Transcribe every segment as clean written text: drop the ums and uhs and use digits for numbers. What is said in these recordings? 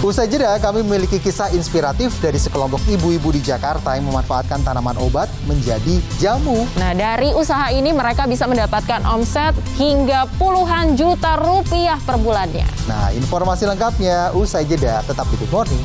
Usai jeda, kami memiliki kisah inspiratif dari sekelompok ibu-ibu di Jakarta yang memanfaatkan tanaman obat menjadi jamu. Nah, dari usaha ini mereka bisa mendapatkan omset hingga puluhan juta rupiah per bulannya. Nah, informasi lengkapnya usai jeda. Tetap di Good Morning.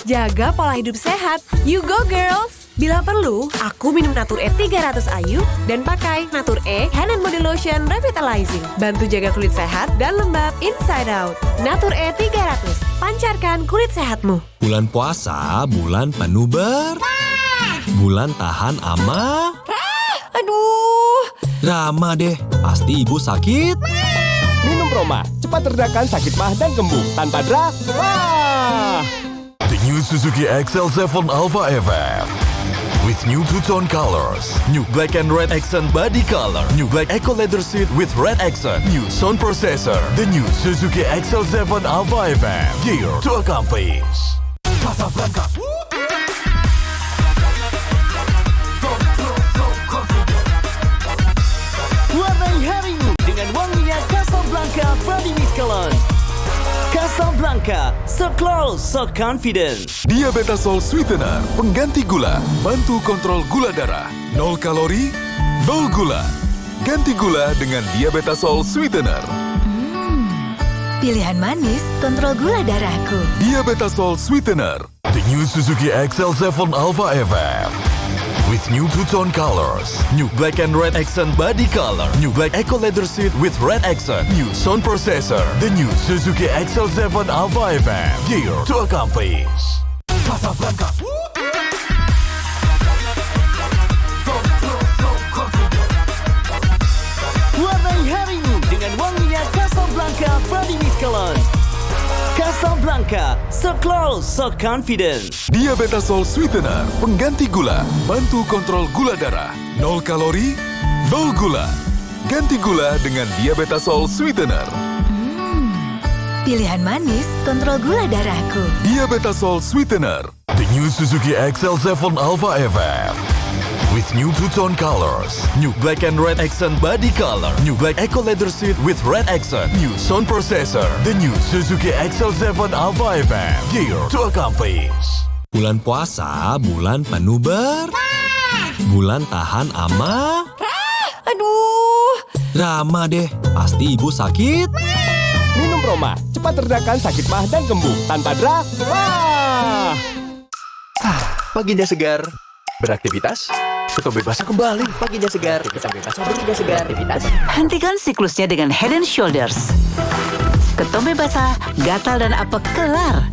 Jaga pola hidup sehat, you go girls! Bila perlu, aku minum Natur E 300 Ayu dan pakai Natur E Hand and Body Lotion Revitalizing. Bantu jaga kulit sehat dan lembab inside out. Natur E 300, pancarkan kulit sehatmu. Bulan puasa, bulan penuh bulan tahan ama. Aduh, Rama deh, pasti ibu sakit. Minum Roma, cepat redakan sakit mah dan kembung tanpa Wah! The new Suzuki XL7 Alpha FF. With new two-tone colors, new black and red accent body color, new black eco leather seat with red accent, new sound processor, the new Suzuki XL7 Alpha FF. Gear to accomplish. Casablanca. Warnai harimu dengan wanginya Casablanca Pradi Miskelon. Casablanca, so close, so confident. Diabetasol Sweetener, pengganti gula, bantu kontrol gula darah. 0 kalori, 0 gula. Ganti gula dengan Diabetasol Sweetener. pilihan manis, kontrol gula darahku. Diabetasol Sweetener. The new Suzuki XL7 Alpha FF. With new two-tone colors, new black and red accent body color, new black eco leather seat with red accent, new sound processor, the new Suzuki XL7 Alpha FM. Gear to accomplish. Casablanca. Warnai harimu dengan wanginya Casablanca Pradi Miskelon. Casablanca, so close, so confident. Diabetasol Sweetener, pengganti gula, bantu kontrol gula darah. 0 kalori, 0 gula. Ganti gula dengan Diabetasol Sweetener. Pilihan manis, kontrol gula darahku. Diabetasol Sweetener. The new Suzuki XL7 Alpha FF. With new two-tone colors, new black and red accent body color, new black eco leather seat with red accent, new sound processor, the new Suzuki XL7 Alpha FM. Gear to accomplish. Bulan puasa, bulan penuh bulan tahan ama. Aduh, Rama deh, pasti ibu sakit. Minum Roma, cepat redakan sakit mah dan kembung tanpa Wah! Paginya segar, beraktivitas, kebebasan kembali. Paginya segar, paginya segar, aktivitas. Hentikan siklusnya dengan Head and Shoulders. Ketombe basah, gatal dan apek kelar.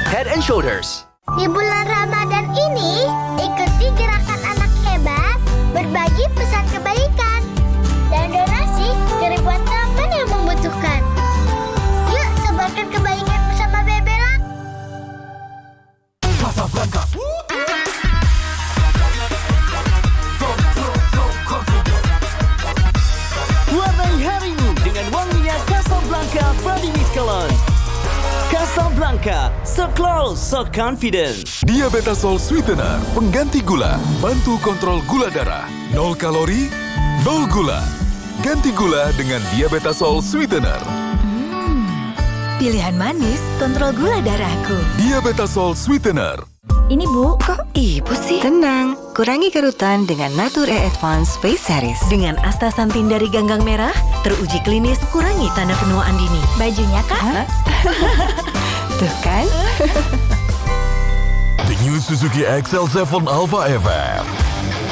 Head and Shoulders. Di bulan Ramadan ini, ikuti gerakan anak hebat, berbagi pesan kebaikan, dan donasi ke ribuan teman yang membutuhkan. Yuk, sebarkan kebaikan bersama Bebela. Casablanca. Warnai harimu dengan wanginya Casablanca Pradi Miskelon. Casablanca, so close, so confident. Diabetasol Sweetener, pengganti gula, bantu kontrol gula darah. 0 kalori, 0 gula. Ganti gula dengan Diabetasol Sweetener. pilihan manis, kontrol gula darahku. Diabetasol Sweetener. Ini Bu, kok ibu sih? Tenang, kurangi kerutan dengan Natur E Advance Face Series. Dengan astaxanthin dari ganggang merah, teruji klinis kurangi tanda penuaan dini. Bajunya kah? Tuh kan? The new Suzuki XL7 Alpha FF.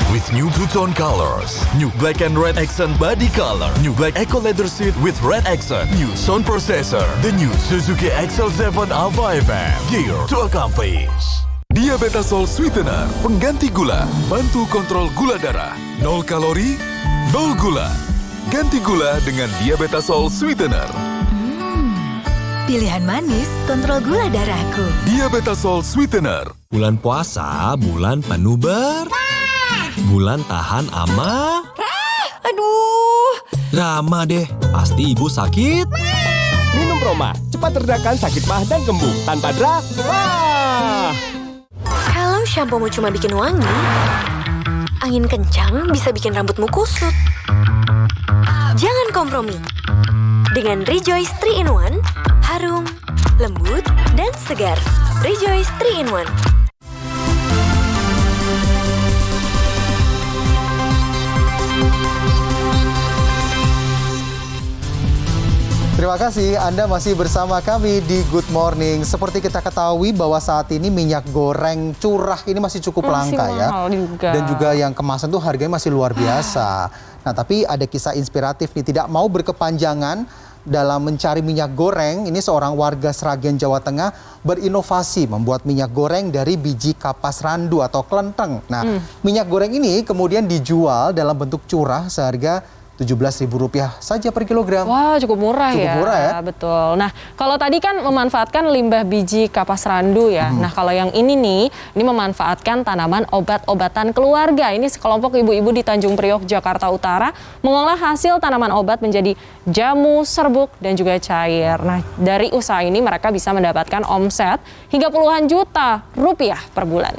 With new two-tone colors, new black and red accent body color, new black eco leather seat with red accent, new sound processor, the new Suzuki XL7 Alpha FM. Gear to accomplish. Diabetasol Sweetener, pengganti gula, bantu kontrol gula darah. 0 kalori, 0 gula. Ganti gula dengan Diabetasol Sweetener. Pilihan manis, kontrol gula darahku. Diabetasol Sweetener. Bulan puasa, bulan penuh bulan tahan ama. Aduh, Rama deh, pasti ibu sakit. Minum Roma, cepat redakan sakit mah dan kembung. Tanpa dra, wah! Kalau shampoomu cuma bikin wangi, angin kencang bisa bikin rambutmu kusut. Jangan kompromi. Dengan Rejoice 3-in-1, harum, lembut, dan segar. Rejoice 3-in-1. Terima kasih Anda masih bersama kami di Good Morning. Seperti kita ketahui bahwa saat ini minyak goreng curah ini masih cukup langka ya. Juga. Dan juga yang kemasan tuh harganya masih luar biasa. Nah, tapi ada kisah inspiratif nih, tidak mau berkepanjangan dalam mencari minyak goreng. Ini seorang warga Sragen, Jawa Tengah berinovasi membuat minyak goreng dari biji kapas randu atau kelenteng. Nah, minyak goreng ini kemudian dijual dalam bentuk curah seharga Rp17.000 saja per kilogram. Wah, cukup murah ya. Cukup murah ya. Betul. Nah, kalau tadi kan memanfaatkan limbah biji kapas randu ya. Nah, kalau yang ini nih, ini memanfaatkan tanaman obat-obatan keluarga. Ini sekelompok ibu-ibu di Tanjung Priok, Jakarta Utara mengolah hasil tanaman obat menjadi jamu, serbuk, dan juga cair. Nah, dari usaha ini mereka bisa mendapatkan omset hingga puluhan juta rupiah per bulan.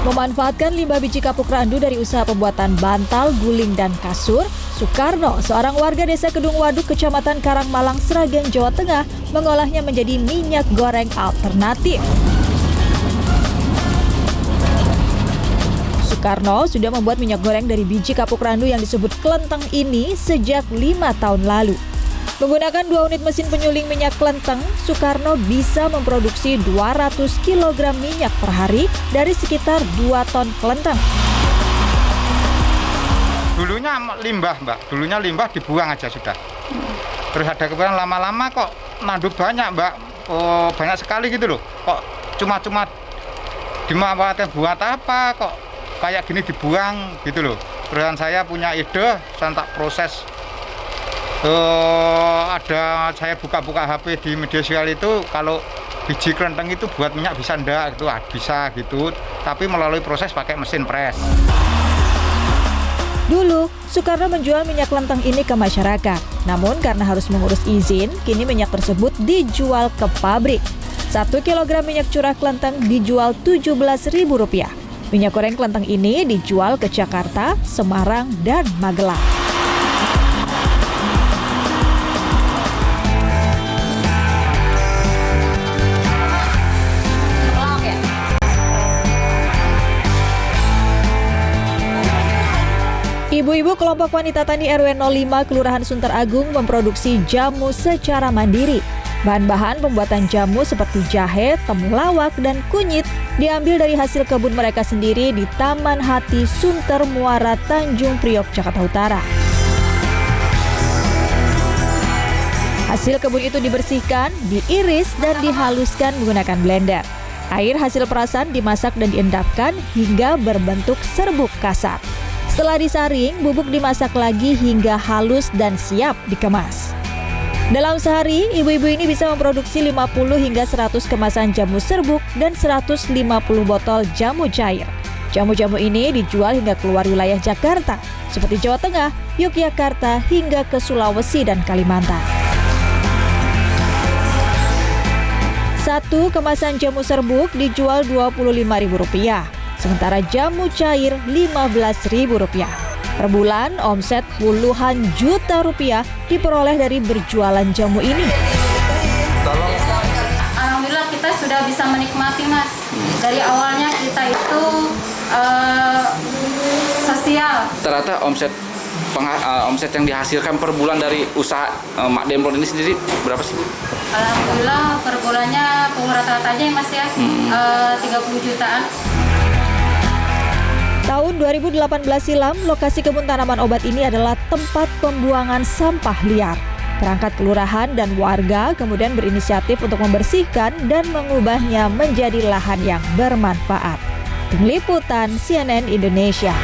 Memanfaatkan limbah biji kapuk randu dari usaha pembuatan bantal, guling, dan kasur, Sukarno, seorang warga desa Kedung Waduk, Kecamatan Karangmalang, Sragen, Jawa Tengah, mengolahnya menjadi minyak goreng alternatif. Sukarno sudah membuat minyak goreng dari biji kapuk randu yang disebut kelenteng ini sejak 5 tahun lalu. Menggunakan 2 unit mesin penyuling minyak kelenteng, Sukarno bisa memproduksi 200 kg minyak per hari dari sekitar 2 ton kelenteng. Dulunya limbah, Mbak. Dulunya limbah dibuang aja sudah. Terus ada kebetulan lama-lama kok nanduk banyak, Mbak. Oh, banyak sekali gitu loh. Kok cuma-cuma dimanfaatkan buat apa kok kayak gini dibuang gitu loh. Terus saya punya ide, saya tak proses. Ada saya buka-buka HP di media sosial itu, kalau biji kelenteng itu buat minyak bisa enggak gitu, bisa gitu, tapi melalui proses pakai mesin pres. Dulu, Sukarno menjual minyak kelenteng ini ke masyarakat. Namun karena harus mengurus izin, kini minyak tersebut dijual ke pabrik. 1 kilogram minyak curah kelenteng dijual Rp17.000. Minyak goreng kelenteng ini dijual ke Jakarta, Semarang, dan Magelang. Ibu-ibu kelompok wanita tani RW 05 Kelurahan Sunter Agung memproduksi jamu secara mandiri. Bahan-bahan pembuatan jamu seperti jahe, temulawak, dan kunyit diambil dari hasil kebun mereka sendiri di Taman Hati Sunter Muara, Tanjung Priok, Jakarta Utara. Hasil kebun itu dibersihkan, diiris, dan dihaluskan menggunakan blender. Air hasil perasan dimasak dan diendapkan hingga berbentuk serbuk kasar. Setelah disaring, bubuk dimasak lagi hingga halus dan siap dikemas. Dalam sehari, ibu-ibu ini bisa memproduksi 50 hingga 100 kemasan jamu serbuk dan 150 botol jamu cair. Jamu-jamu ini dijual hingga keluar wilayah Jakarta, seperti Jawa Tengah, Yogyakarta, hingga ke Sulawesi dan Kalimantan. 1 kemasan jamu serbuk dijual Rp25.000. Sementara jamu cair Rp15.000. Per bulan, omset puluhan juta rupiah diperoleh dari berjualan jamu ini. Alhamdulillah kita sudah bisa menikmati, Mas. Dari awalnya kita itu sosial. Rata-rata omset yang dihasilkan per bulan dari usaha Mak Demplon ini sendiri berapa sih? Alhamdulillah per bulannya rata-rata aja ya, Mas ya, 30 jutaan. Tahun 2018 silam, lokasi kebun tanaman obat ini adalah tempat pembuangan sampah liar. Perangkat kelurahan dan warga kemudian berinisiatif untuk membersihkan dan mengubahnya menjadi lahan yang bermanfaat. Tim Liputan CNN Indonesia.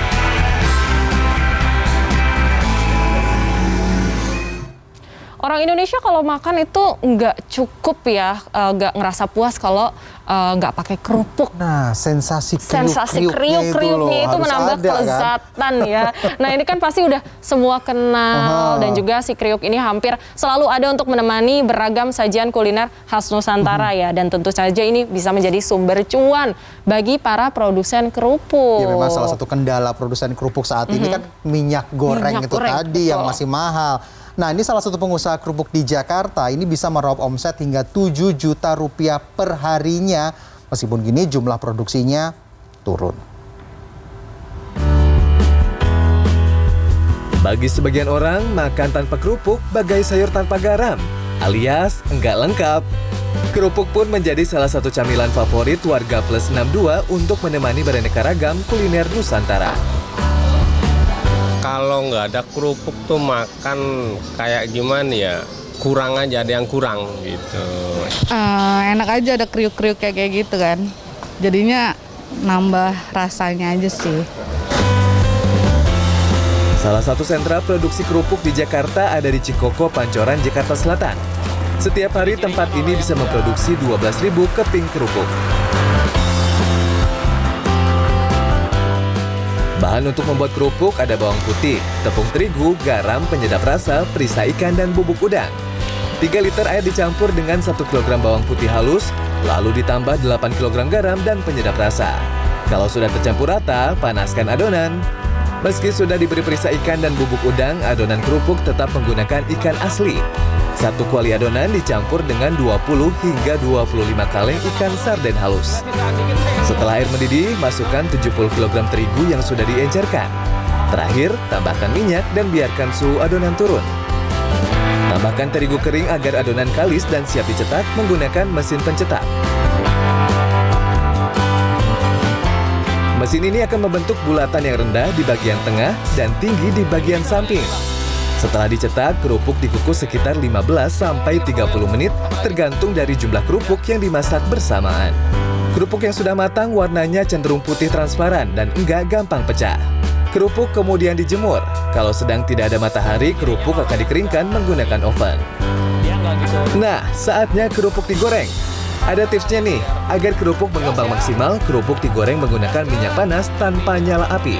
Orang Indonesia kalau makan itu nggak cukup ya, nggak ngerasa puas kalau nggak pakai kerupuk. Nah, sensasi kriuk-kriuknya itu menambah kelezatan ya. Nah, ini kan pasti udah semua kenal dan juga si kriuk ini hampir selalu ada untuk menemani beragam sajian kuliner khas Nusantara ya. Dan tentu saja ini bisa menjadi sumber cuan bagi para produsen kerupuk. Ya, memang salah satu kendala produsen kerupuk saat ini kan minyak goreng tadi yang masih mahal. Nah, ini salah satu pengusaha kerupuk di Jakarta, ini bisa meraup omset hingga 7 juta rupiah per harinya. Meskipun gini jumlah produksinya turun. Bagi sebagian orang, makan tanpa kerupuk bagai sayur tanpa garam, alias enggak lengkap. Kerupuk pun menjadi salah satu camilan favorit warga plus 62 untuk menemani beraneka ragam kuliner Nusantara. Kalau nggak ada kerupuk tuh makan kayak gimana ya, kurang aja, ada yang kurang gitu. Enak aja ada kriuk-kriuk kayak gitu kan, jadinya nambah rasanya aja sih. Salah satu sentra produksi kerupuk di Jakarta ada di Cikoko, Pancoran, Jakarta Selatan. Setiap hari tempat ini bisa memproduksi 12.000 keping kerupuk. Bahan untuk membuat kerupuk ada bawang putih, tepung terigu, garam, penyedap rasa, perisa ikan, dan bubuk udang. 3 liter air dicampur dengan 1 kg bawang putih halus, lalu ditambah 8 kg garam dan penyedap rasa. Kalau sudah tercampur rata, panaskan adonan. Meski sudah diberi perisa ikan dan bubuk udang, adonan kerupuk tetap menggunakan ikan asli. 1 kuali adonan dicampur dengan 20 hingga 25 kaleng ikan sarden halus. Setelah air mendidih, masukkan 70 kg terigu yang sudah diencerkan. Terakhir, tambahkan minyak dan biarkan suhu adonan turun. Tambahkan terigu kering agar adonan kalis dan siap dicetak menggunakan mesin pencetak. Mesin ini akan membentuk bulatan yang rendah di bagian tengah dan tinggi di bagian samping. Setelah dicetak, kerupuk dikukus sekitar 15-30 menit tergantung dari jumlah kerupuk yang dimasak bersamaan. Kerupuk yang sudah matang warnanya cenderung putih transparan dan enggak gampang pecah. Kerupuk kemudian dijemur. Kalau sedang tidak ada matahari, kerupuk akan dikeringkan menggunakan oven. Nah, saatnya kerupuk digoreng. Ada tipsnya nih, agar kerupuk mengembang maksimal, kerupuk digoreng menggunakan minyak panas tanpa nyala api.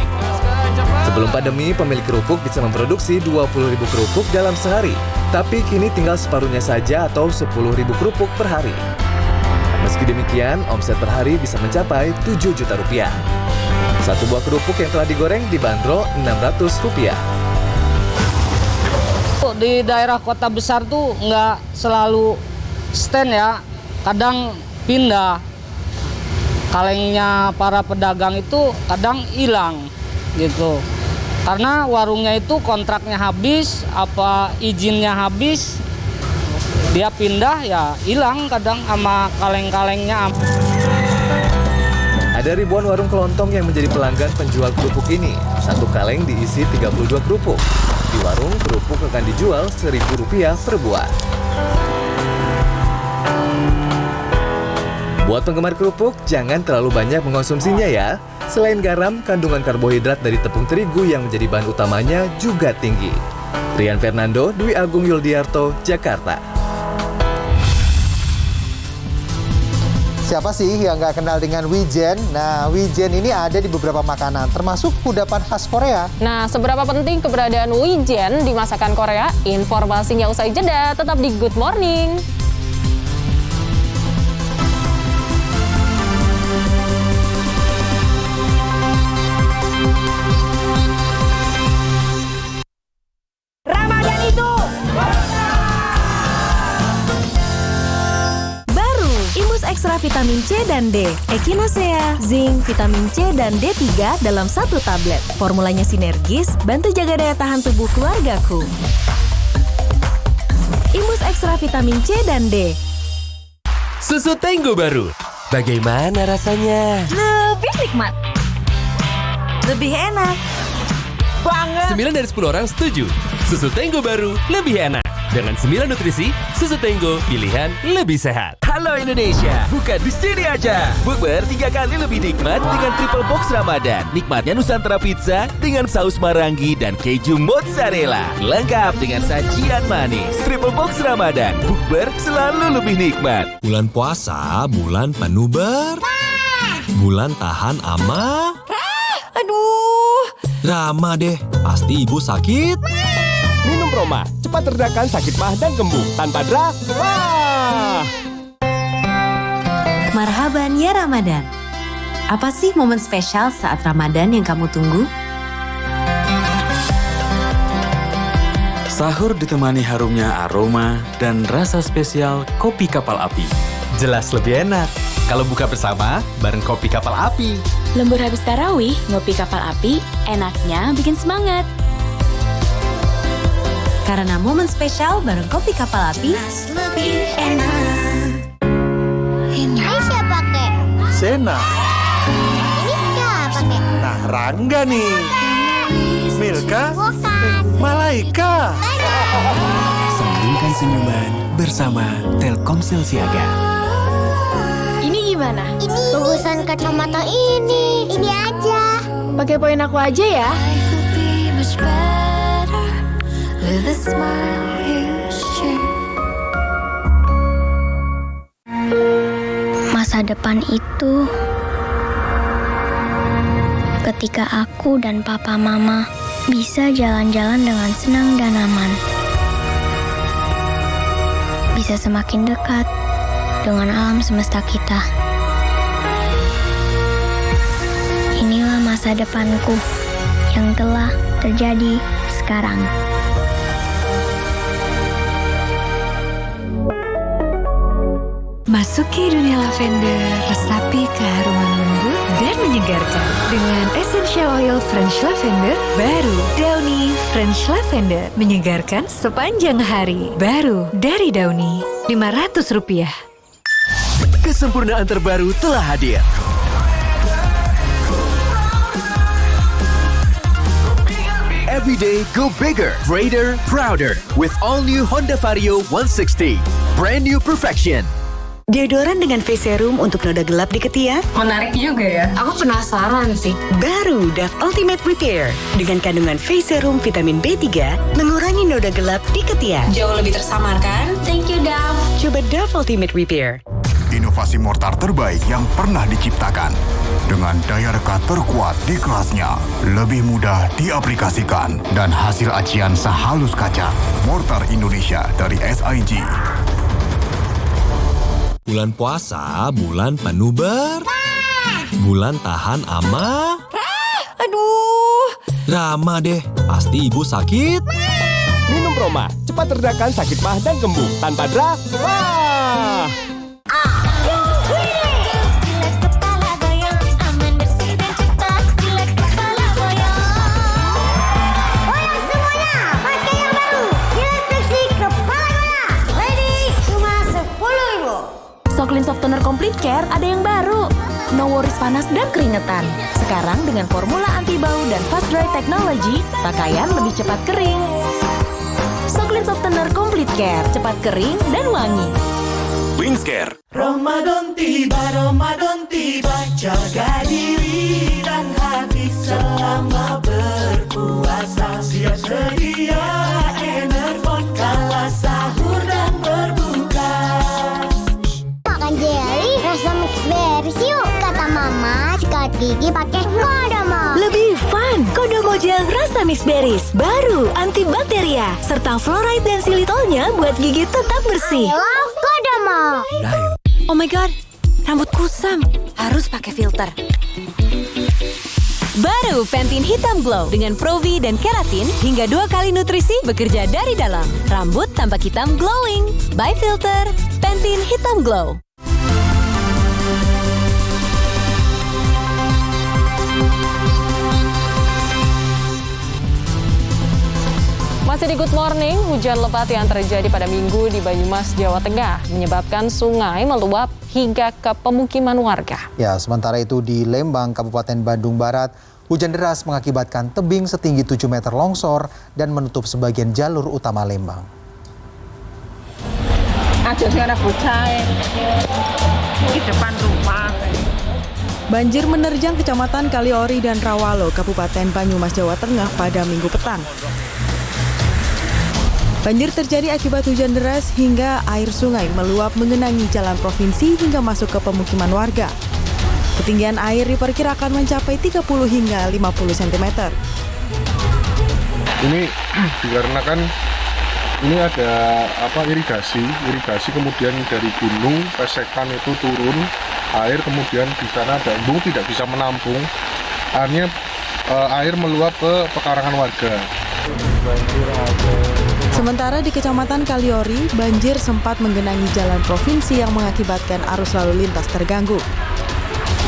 Sebelum pandemi, pemilik kerupuk bisa memproduksi 20.000 kerupuk dalam sehari. Tapi kini tinggal separuhnya saja atau 10.000 kerupuk per hari. Meski demikian, omset per hari bisa mencapai 7 juta rupiah. Satu buah kerupuk yang telah digoreng dibanderol Rp600. Di daerah kota besar tuh nggak selalu stand ya, kadang pindah. Kalengnya para pedagang itu kadang hilang gitu. Karena warungnya itu kontraknya habis, apa izinnya habis, dia pindah ya hilang kadang sama kaleng-kalengnya. Ada ribuan warung kelontong yang menjadi pelanggan penjual kerupuk ini. Satu kaleng diisi 32 kerupuk. Di warung, kerupuk akan dijual Rp1.000 per buah. Buat penggemar kerupuk, jangan terlalu banyak mengonsumsinya ya. Selain garam, kandungan karbohidrat dari tepung terigu yang menjadi bahan utamanya juga tinggi. Rian Fernando, Dwi Agung Yuldiarto, Jakarta. Siapa sih yang nggak kenal dengan wijen? Nah, wijen ini ada di beberapa makanan, termasuk kudapan khas Korea. Nah, seberapa penting keberadaan wijen di masakan Korea? Informasinya usai jeda, tetap di Good Morning. Ekstra vitamin C dan D, Echinacea, zinc, vitamin C dan D3 dalam satu tablet. Formulanya sinergis, bantu jaga daya tahan tubuh keluargaku. Imus Ekstra vitamin C dan D. Susu Tenggo baru. Bagaimana rasanya? Lebih nikmat. Lebih enak. Banget. 9 dari 10 orang setuju. Susu Tenggo baru lebih enak. Dengan 9 nutrisi, susu Tenggo pilihan lebih sehat. Halo Indonesia, bukan di sini aja. Bukber 3 kali lebih nikmat dengan triple box Ramadan. Nikmatnya Nusantara pizza dengan saus marangi dan keju mozzarella. Lengkap dengan sajian manis. Triple box Ramadan, bukber selalu lebih nikmat. Bulan puasa, bulan penuh bulan tahan ama. Aduh. Rama deh, pasti ibu sakit. Minum Roma, cepat redakan sakit mah dan kembung tanpa drama. Marhaban ya Ramadan. Apa sih momen spesial saat Ramadan yang kamu tunggu? Sahur ditemani harumnya aroma dan rasa spesial kopi kapal api. Jelas lebih enak kalau buka bersama bareng kopi kapal api. Lembur habis tarawih, ngopi kapal api, enaknya bikin semangat. Karena momen spesial bareng kopi kapal api, lebih enak. Ini siapa, Kek? Sena. Ini siapa, Kek? Nah, Rangga nih. Milka? Bukan. Malaika. Sambungkan senyuman bersama Telkomsel Siaga. Ini gimana? Ini bagusan kacamata ini. Ini aja. Pakai poin aku aja ya. Masa depan itu ketika aku dan papa mama bisa jalan-jalan dengan senang dan aman. Bisa semakin dekat dengan alam semesta kita. Inilah masa depanku yang telah terjadi sekarang. Masuki dunia lavender, resapi keharuman lembut dan menyegarkan dengan essential oil French lavender baru. Downy French lavender menyegarkan sepanjang hari. Baru dari Downy, Rp500. Kesempurnaan terbaru telah hadir. Every day go bigger, brighter, prouder with all new Honda Vario 160. Brand new perfection. Deodoran dengan face serum untuk noda gelap di ketiak? Menarik juga ya. Aku penasaran sih. Baru Dove Ultimate Repair dengan kandungan face serum vitamin B3 mengurangi noda gelap di ketiak. Jauh lebih tersamar kan? Thank you, Dove. Coba Dove Ultimate Repair. Inovasi mortar terbaik yang pernah diciptakan. Dengan daya rekat terkuat di kelasnya, lebih mudah diaplikasikan, dan hasil acian sehalus kaca. Mortar Indonesia dari SIG. Bulan puasa, bulan penuh bulan tahan ama. Aduh. Rama deh, pasti ibu sakit. Minum Roma, cepat redakan sakit mah dan kembung tanpa drama. Soklin Soft Toner Complete Care ada yang baru. No worries panas dan keringetan. Sekarang dengan formula anti bau dan fast dry technology, pakaian lebih cepat kering. Soklin Soft Toner Complete Care, cepat kering dan wangi. Wings Care. Ramadan tiba, jaga diri dan hati selama berpuasa. Siap sedia Enervon kala sahur dan berbuka. Makan jelly rasa mix berries yuk. Kata mama, sikat gigi pakai Kodomo. Lebih fun, Kodomo Gel rasa mix berries. Baru, antibakteria, serta fluoride dan xylitolnya buat gigi tetap bersih. I love Kodomo. Oh my god, rambut kusam. Harus pakai filter. Baru Pantene Hitam Glow dengan Pro-V dan keratin hingga 2 kali nutrisi bekerja dari dalam. Rambut tampak hitam glowing. By Filter, Pantene Hitam Glow. Masih di Good Morning, hujan lebat yang terjadi pada Minggu di Banyumas, Jawa Tengah menyebabkan sungai meluap hingga ke pemukiman warga. Ya, sementara itu di Lembang, Kabupaten Bandung Barat, hujan deras mengakibatkan tebing setinggi 7 meter longsor dan menutup sebagian jalur utama Lembang. Ngajosnya ada bocah di depan rumah. Banjir menerjang Kecamatan Kaliori dan Rawalo, Kabupaten Banyumas, Jawa Tengah pada Minggu petang. Banjir terjadi akibat hujan deras hingga air sungai meluap mengenangi jalan provinsi hingga masuk ke pemukiman warga. Ketinggian air diperkirakan mencapai 30 hingga 50 cm. Ini dikarenakan ini ada irigasi kemudian dari gunung pesekan itu turun air, kemudian di sana ada embung tidak bisa menampung, akhirnya air meluap ke pekarangan warga. Sementara di Kecamatan Kaliori, banjir sempat menggenangi jalan provinsi yang mengakibatkan arus lalu lintas terganggu.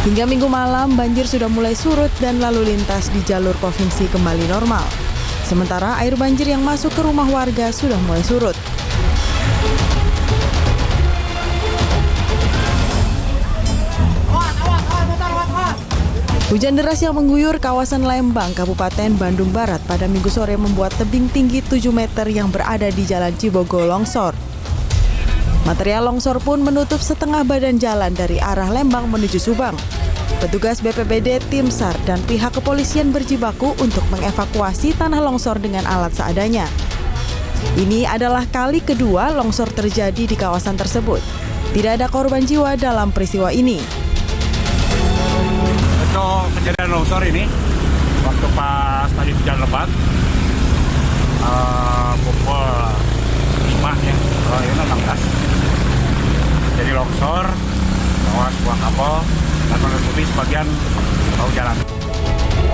Hingga Minggu malam, banjir sudah mulai surut dan lalu lintas di jalur provinsi kembali normal. Sementara air banjir yang masuk ke rumah warga sudah mulai surut. Hujan deras yang mengguyur kawasan Lembang, Kabupaten Bandung Barat pada Minggu sore membuat tebing tinggi 7 meter yang berada di Jalan Cibogo longsor. Material longsor pun menutup setengah badan jalan dari arah Lembang menuju Subang. Petugas BPBD, tim SAR, dan pihak kepolisian berjibaku untuk mengevakuasi tanah longsor dengan alat seadanya. Ini adalah kali kedua longsor terjadi di kawasan tersebut. Tidak ada korban jiwa dalam peristiwa ini. Untuk kejadian longsor ini, waktu pas tadi hujan lebat, pukul 5 ya, ini 16. Jadi longsor, bawa sebuah kapal, dan menutupi sebagian bahu jalan.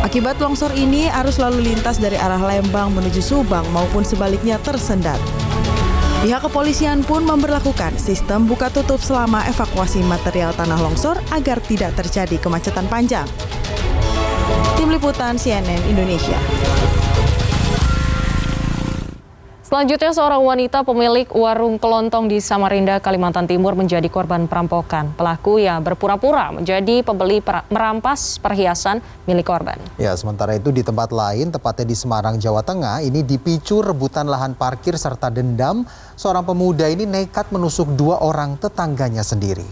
Akibat longsor ini, arus lalu lintas dari arah Lembang menuju Subang maupun sebaliknya tersendat. Pihak kepolisian pun memberlakukan sistem buka tutup selama evakuasi material tanah longsor agar tidak terjadi kemacetan panjang. Tim Liputan CNN Indonesia. Selanjutnya, seorang wanita pemilik warung kelontong di Samarinda, Kalimantan Timur menjadi korban perampokan. Pelaku yang berpura-pura menjadi pembeli merampas perhiasan milik korban. Ya, sementara itu di tempat lain, tepatnya di Semarang, Jawa Tengah, ini dipicu rebutan lahan parkir serta dendam. Seorang pemuda ini nekat menusuk 2 orang tetangganya sendiri.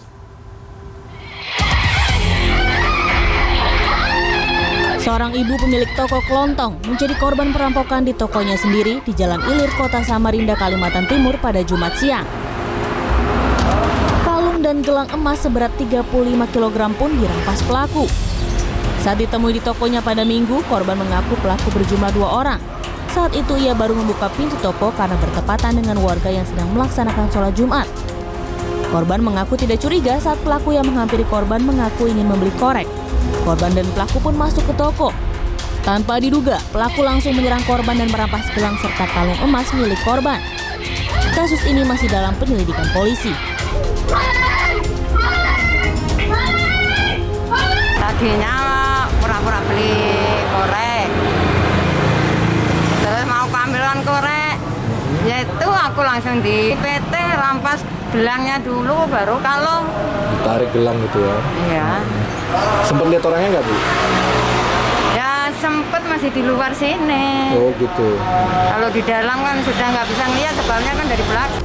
Seorang ibu pemilik toko kelontong menjadi korban perampokan di tokonya sendiri di Jalan Ilir, Kota Samarinda, Kalimantan Timur pada Jumat siang. Kalung dan gelang emas seberat 35 kg pun dirampas pelaku. Saat ditemui di tokonya pada Minggu, korban mengaku pelaku berjumlah 2 orang. Saat itu ia baru membuka pintu toko karena bertepatan dengan warga yang sedang melaksanakan sholat Jumat. Korban mengaku tidak curiga saat pelaku yang menghampiri korban mengaku ingin membeli korek. Korban dan pelaku pun masuk ke toko. Tanpa diduga, pelaku langsung menyerang korban dan merampas gelang serta kalung emas milik korban. Kasus ini masih dalam penyelidikan polisi. Tadinya pura-pura beli korek, terus mau keambilan korek, yaitu aku langsung di PT rampas gelangnya dulu, baru kalung. Tarik gelang gitu ya? Iya. Sempet lihat orangnya nggak, Bu? Ya sempet, masih di luar sini. Oh gitu. Kalau di dalam kan sudah nggak bisa ngeliat, sebabnya kan dari belakang.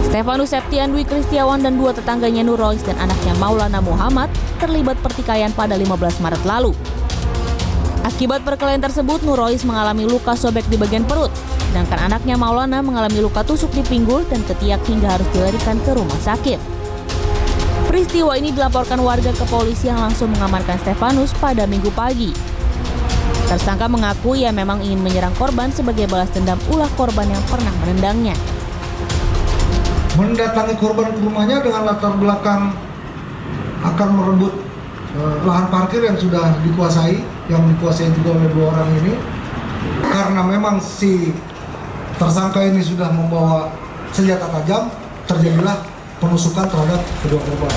Stefanus Septian Dwi Kristiawan dan 2 tetangganya Nurois dan anaknya Maulana Muhammad terlibat pertikaian pada 15 Maret lalu. Akibat perkelahian tersebut, Nurois mengalami luka sobek di bagian perut, sedangkan anaknya Maulana mengalami luka tusuk di pinggul dan ketiak hingga harus dilarikan ke rumah sakit. Peristiwa ini dilaporkan warga ke polisi yang langsung mengamankan Stefanus pada Minggu pagi. Tersangka mengaku ia memang ingin menyerang korban sebagai balas dendam ulah korban yang pernah menendangnya. Mendatangi korban ke rumahnya dengan latar belakang akan merebut lahan parkir yang sudah dikuasai, yang dikuasai juga oleh 2 orang ini. Karena memang si tersangka ini sudah membawa senjata tajam, terjadilah penusukan terhadap kedua korban.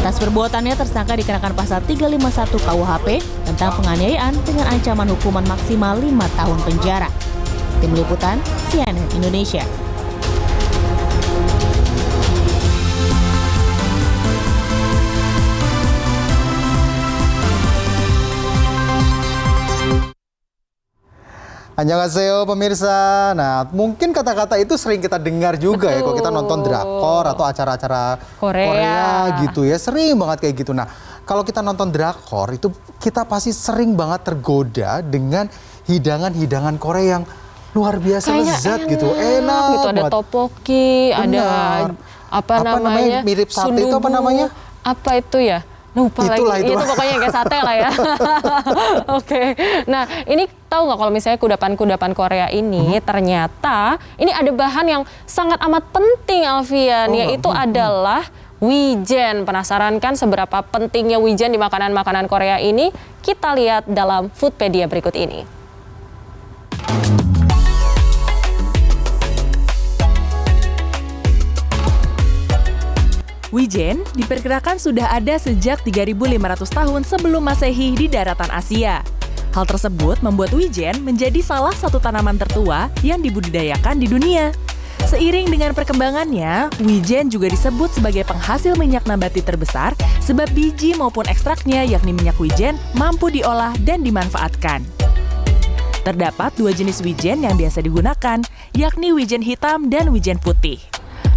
Atas perbuatannya, tersangka dikenakan pasal 351 KUHP tentang penganiayaan dengan ancaman hukuman maksimal 5 tahun penjara. Tim Liputan CNN Indonesia. Annyeonghaseyo pemirsa. Nah, mungkin kata-kata itu sering kita dengar juga ya kalau kita nonton drakor atau acara-acara Korea gitu ya. Sering banget kayak gitu. Nah, kalau kita nonton drakor itu kita pasti sering banget tergoda dengan hidangan-hidangan Korea yang luar biasa lezat gitu. Enak gitu, ada banget. tteokbokki, ada apa namanya? Mirip sate itu apa namanya? Apa itu ya? Lupa Itulah, lagi. Itu pokoknya kayak sate lah ya. Oke. Nah, ini tahu nggak kalau misalnya kudapan-kudapan Korea ini ternyata ini ada bahan yang sangat amat penting, Alfian, yaitu adalah wijen. Penasaran kan seberapa pentingnya wijen di makanan-makanan Korea ini? Kita lihat dalam Foodpedia berikut ini. Wijen diperkirakan sudah ada sejak 3.500 tahun sebelum Masehi di daratan Asia. Hal tersebut membuat wijen menjadi salah satu tanaman tertua yang dibudidayakan di dunia. Seiring dengan perkembangannya, wijen juga disebut sebagai penghasil minyak nabati terbesar sebab biji maupun ekstraknya yakni minyak wijen mampu diolah dan dimanfaatkan. Terdapat dua jenis wijen yang biasa digunakan, yakni wijen hitam dan wijen putih.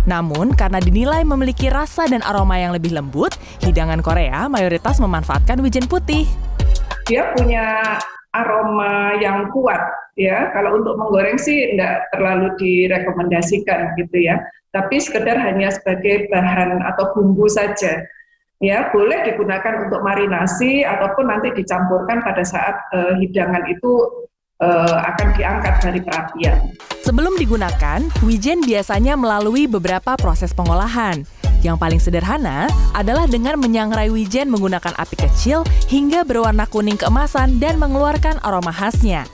Namun, karena dinilai memiliki rasa dan aroma yang lebih lembut, hidangan Korea mayoritas memanfaatkan wijen putih. Dia punya aroma yang kuat, ya. Kalau untuk menggoreng sih enggak terlalu direkomendasikan gitu ya. Tapi sekedar hanya sebagai bahan atau bumbu saja. Ya, boleh digunakan untuk marinasi ataupun nanti dicampurkan pada saat hidangan itu akan diangkat dari perapian. Sebelum digunakan, wijen biasanya melalui beberapa proses pengolahan. Yang paling sederhana adalah dengan menyangrai wijen menggunakan api kecil hingga berwarna kuning keemasan dan mengeluarkan aroma khasnya.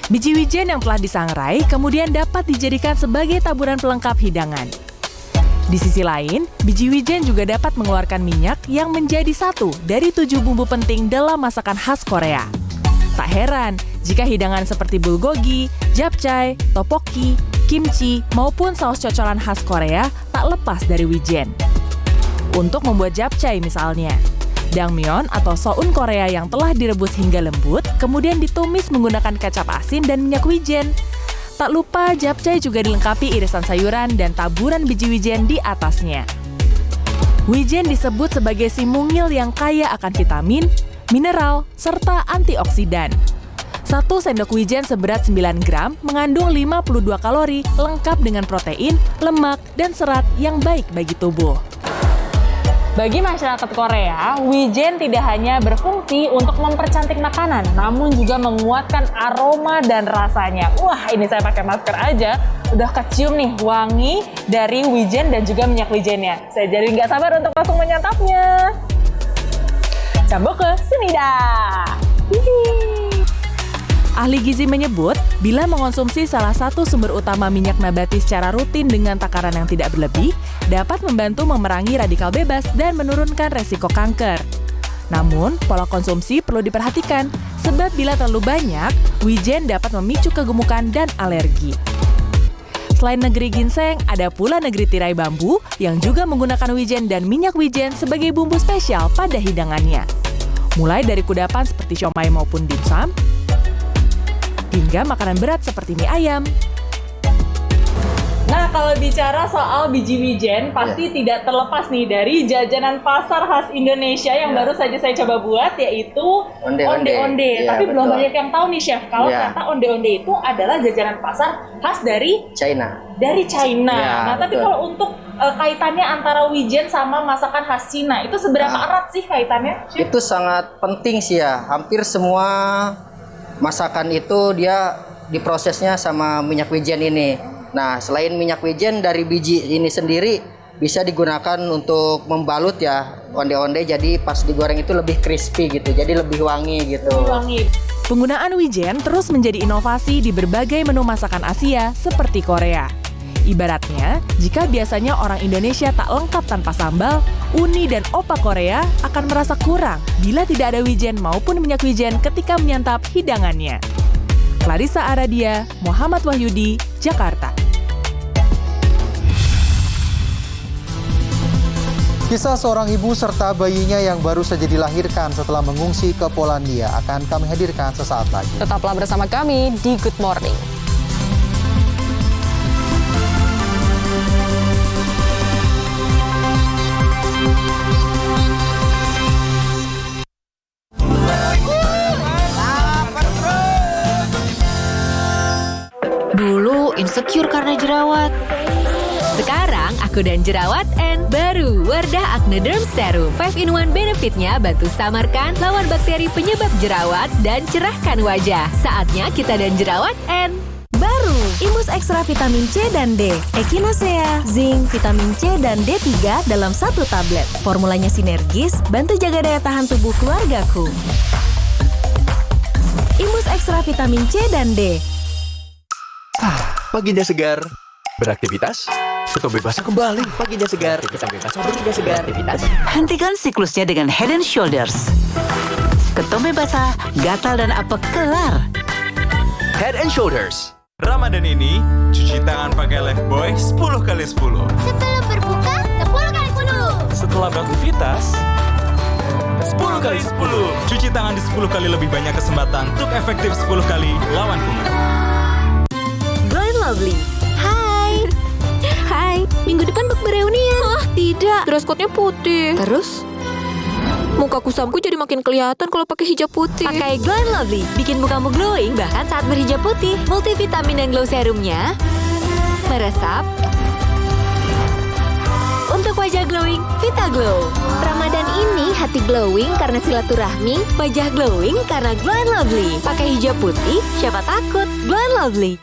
Biji wijen yang telah disangrai kemudian dapat dijadikan sebagai taburan pelengkap hidangan. Di sisi lain, biji wijen juga dapat mengeluarkan minyak yang menjadi satu dari 7 bumbu penting dalam masakan khas Korea. Tak heran jika hidangan seperti bulgogi, japchae, tteokbokki, kimchi, maupun saus cocolan khas Korea tak lepas dari wijen. Untuk membuat japchae misalnya, dangmyeon atau soun Korea yang telah direbus hingga lembut, kemudian ditumis menggunakan kecap asin dan minyak wijen. Tak lupa japchae juga dilengkapi irisan sayuran dan taburan biji wijen di atasnya. Wijen disebut sebagai si mungil yang kaya akan vitamin, mineral, serta antioksidan. 1 sendok wijen seberat 9 gram mengandung 52 kalori lengkap dengan protein, lemak, dan serat yang baik bagi tubuh. Bagi masyarakat Korea, wijen tidak hanya berfungsi untuk mempercantik makanan, namun juga menguatkan aroma dan rasanya. Wah, ini saya pakai masker aja, udah kecium nih wangi dari wijen dan juga minyak wijennya. Saya jadi nggak sabar untuk langsung menyantapnya. Jambok ke Sunida. Ahli gizi menyebut, bila mengonsumsi salah satu sumber utama minyak nabati secara rutin dengan takaran yang tidak berlebih, dapat membantu memerangi radikal bebas dan menurunkan resiko kanker. Namun, pola konsumsi perlu diperhatikan, sebab bila terlalu banyak, wijen dapat memicu kegemukan dan alergi. Selain negeri ginseng, ada pula negeri tirai bambu yang juga menggunakan wijen dan minyak wijen sebagai bumbu spesial pada hidangannya. Mulai dari kudapan seperti siomay maupun dimsum, hingga makanan berat seperti mie ayam. Nah, kalau bicara soal biji wijen, pasti tidak terlepas nih dari jajanan pasar khas Indonesia yang baru saja saya coba buat, yaitu onde-onde. Tapi belum banyak yang tahu nih, Chef, kalau ternyata onde-onde itu adalah jajanan pasar khas dari China. Nah, tapi kalau untuk kaitannya antara wijen sama masakan khas Cina, itu seberapa erat sih kaitannya, Chef? Itu sangat penting sih ya. Hampir semua masakan itu dia diprosesnya sama minyak wijen ini. Nah, selain minyak wijen dari biji ini sendiri bisa digunakan untuk membalut ya onde-onde, jadi pas digoreng itu lebih crispy gitu, jadi lebih wangi gitu. Penggunaan wijen terus menjadi inovasi di berbagai menu masakan Asia seperti Korea. Ibaratnya, jika biasanya orang Indonesia tak lengkap tanpa sambal, uni dan opak Korea akan merasa kurang bila tidak ada wijen maupun minyak wijen ketika menyantap hidangannya. Clarissa Aradia, Muhammad Wahyudi, Jakarta. Kisah seorang ibu serta bayinya yang baru saja dilahirkan setelah mengungsi ke Polandia akan kami hadirkan sesaat lagi. Tetaplah bersama kami di Good Morning. Dulu insecure karena jerawat. Sekarang aku dan jerawat N baru Wardah Acne Derm Serum 5-in-1 benefitnya bantu samarkan lawan bakteri penyebab jerawat dan cerahkan wajah. Saatnya kita dan jerawat N. Baru, Imus Extra Vitamin C dan D, Echinacea, Zinc, Vitamin C dan D3 dalam satu tablet. Formulanya sinergis, bantu jaga daya tahan tubuh keluargaku. Imus Extra Vitamin C dan D. Paginya segar, beraktivitas, kebebasan kembali. Paginya segar, paginya segar, aktivitas. Hentikan siklusnya dengan Head & Shoulders. Ketombe basah, gatal dan apek kelar. Head & Shoulders. Ramadan ini, cuci tangan pakai Lifebuoy 10x10. Sebelum berbuka, 10x10. Setelah beraktivitas, 10x10. Cuci tangan di 10 kali lebih banyak kesempatan untuk efektif 10 kali lawan kuman. Lovely. Hai, minggu depan bak bereunian. Tidak, dress code-nya putih. Terus? Muka kusamku jadi makin kelihatan kalau pakai hijab putih. Pakai Glow & Lovely, bikin mukamu glowing bahkan saat berhijab putih. Multivitamin dan glow serumnya meresap untuk wajah glowing, Vita Glow. Ramadan ini hati glowing karena silaturahmi, wajah glowing karena Glow & Lovely. Pakai hijab putih, siapa takut? Glow & Lovely.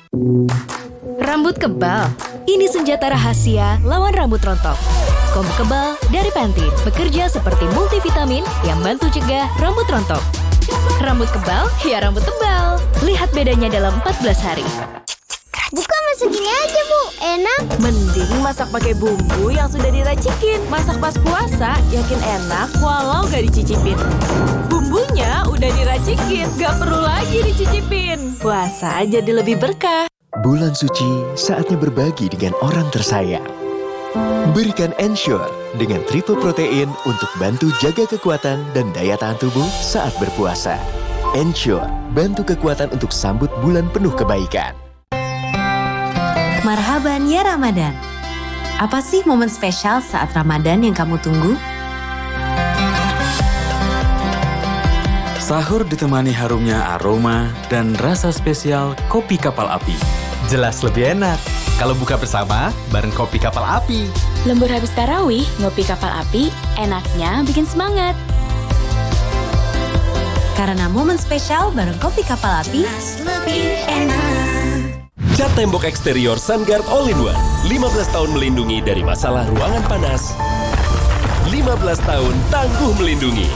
Rambut kebal, ini senjata rahasia lawan rambut rontok. Combo kebal dari Pantene bekerja seperti multivitamin yang bantu cegah rambut rontok. Rambut kebal, ya rambut tebal. Lihat bedanya dalam 14 hari. Buka masak gini aja, Bu. Enak. Mending masak pakai bumbu yang sudah diracikin. Masak pas puasa, yakin enak walau gak dicicipin. Bumbunya udah diracikin, gak perlu lagi dicicipin. Puasa jadi lebih berkah. Bulan suci, saatnya berbagi dengan orang tersayang. Berikan Ensure dengan triple protein untuk bantu jaga kekuatan dan daya tahan tubuh saat berpuasa. Ensure, bantu kekuatan untuk sambut bulan penuh kebaikan. Marhaban ya Ramadan. Apa sih momen spesial saat Ramadan yang kamu tunggu? Sahur ditemani harumnya aroma dan rasa spesial kopi kapal api. Jelas lebih enak kalau buka bersama bareng kopi kapal api. Lembur habis tarawih, ngopi kapal api, enaknya bikin semangat. Karena momen spesial bareng kopi kapal api, lebih enak. Cat tembok eksterior SunGuard All-in-One. 15 tahun melindungi dari masalah ruangan panas. 15 tahun tangguh melindungi.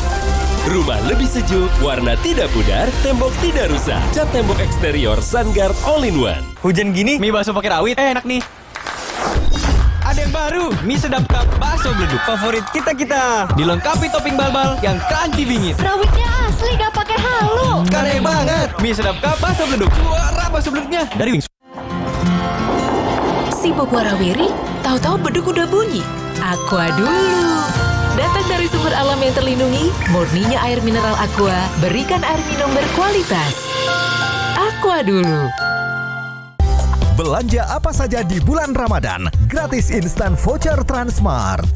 Rumah lebih sejuk, warna tidak pudar, tembok tidak rusak. Cat tembok eksterior SunGuard All-in-One. Hujan gini, mie bakso pakai rawit, enak nih. Ada yang baru, mie sedap cup bakso beleduk favorit kita. Dilengkapi topping balbal yang crunchy bingit. Rawitnya asli, gak pakai halu. Keren banget, mie sedap cup bakso beleduk. Suara bakso beleduknya dari Wings. Sibuk warawiri, tahu-tahu beduk udah bunyi. Aqua dulu. Datang dari sumber alam yang terlindungi, murninya air mineral Aqua, berikan air minum berkualitas. Aqua dulu. Belanja apa saja di bulan Ramadan, gratis instan voucher Transmart.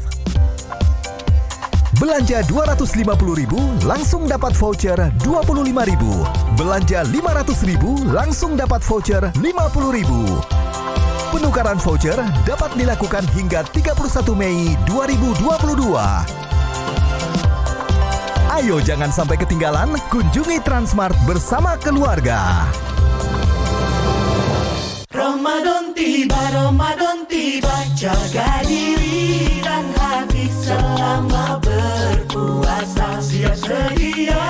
Belanja 250.000 langsung dapat voucher 25.000. Belanja 500.000 langsung dapat voucher 50.000. Penukaran voucher dapat dilakukan hingga 31 Mei 2022. Ayo jangan sampai ketinggalan, kunjungi Transmart bersama keluarga. Ramadan tiba, jaga diri dan hati selama berpuasa. Siap sedia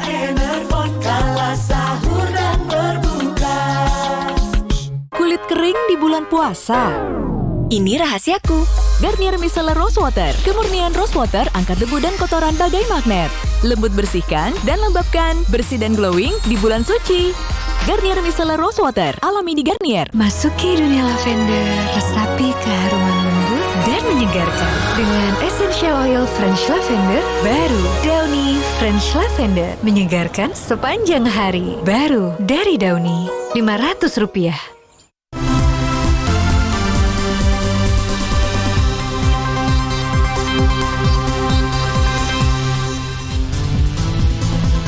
Enervon kala sahur dan berbuka. Kulit kering di bulan puasa. Ini rahasiaku. Garnier Micellar Rose Water. Kemurnian rose water angkat debu dan kotoran bagai magnet. Lembut bersihkan dan lembabkan. Bersih dan glowing di bulan suci. Garnier Micellar Rose Water. Alami di Garnier. Masuki dunia lavender, resapi keharuman lembut dan menyegarkan. Dengan Essential Oil French Lavender, baru Downy French Lavender. Menyegarkan sepanjang hari. Baru dari Downy, Rp500.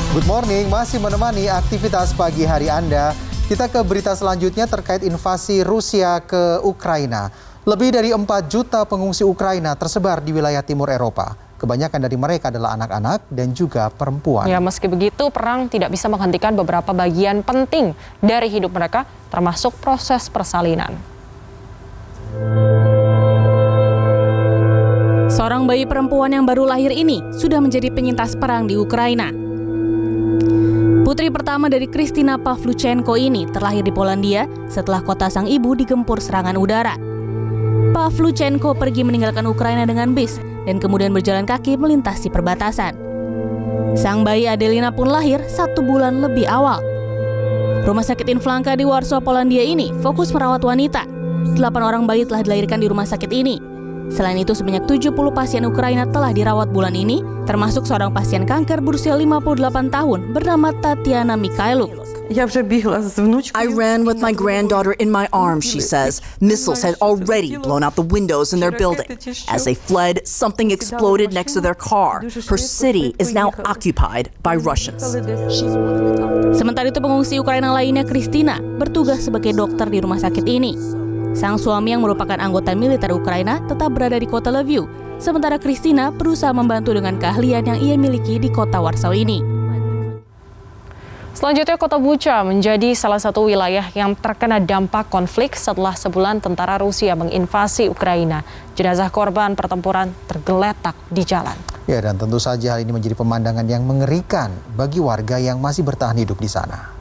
Good morning, masih menemani aktivitas pagi hari Anda. Kita ke berita selanjutnya terkait invasi Rusia ke Ukraina. Lebih dari 4 juta pengungsi Ukraina tersebar di wilayah timur Eropa. Kebanyakan dari mereka adalah anak-anak dan juga perempuan. Ya, meski begitu, perang tidak bisa menghentikan beberapa bagian penting dari hidup mereka, termasuk proses persalinan. Seorang bayi perempuan yang baru lahir ini sudah menjadi penyintas perang di Ukraina. Putri pertama dari Kristina Pavluchenko ini terlahir di Polandia setelah kota sang ibu digempur serangan udara. Pavluchenko pergi meninggalkan Ukraina dengan bis dan kemudian berjalan kaki melintasi perbatasan. Sang bayi Adelina pun lahir 1 bulan lebih awal. Rumah sakit Inflanka di Warsaw, Polandia ini fokus merawat wanita. 8 orang bayi telah dilahirkan di rumah sakit ini. Selain itu, sebanyak 70 pasien Ukraina telah dirawat bulan ini, termasuk seorang pasien kanker berusia 58 tahun bernama Tatiana Mikhailuk. I ran with my granddaughter in my arms, she says. Missiles had already blown out the windows in their building. As they fled, something exploded next to their car. Her city is now occupied by Russians. Sementara itu, pengungsi Ukraina lainnya, Kristina, bertugas sebagai dokter di rumah sakit ini. Sang suami yang merupakan anggota militer Ukraina tetap berada di kota Lviv, sementara Kristina berusaha membantu dengan keahlian yang ia miliki di kota Warsaw ini. Selanjutnya, kota Bucha menjadi salah satu wilayah yang terkena dampak konflik setelah sebulan tentara Rusia menginvasi Ukraina. Jenazah korban pertempuran tergeletak di jalan. Ya, dan tentu saja hal ini menjadi pemandangan yang mengerikan bagi warga yang masih bertahan hidup di sana.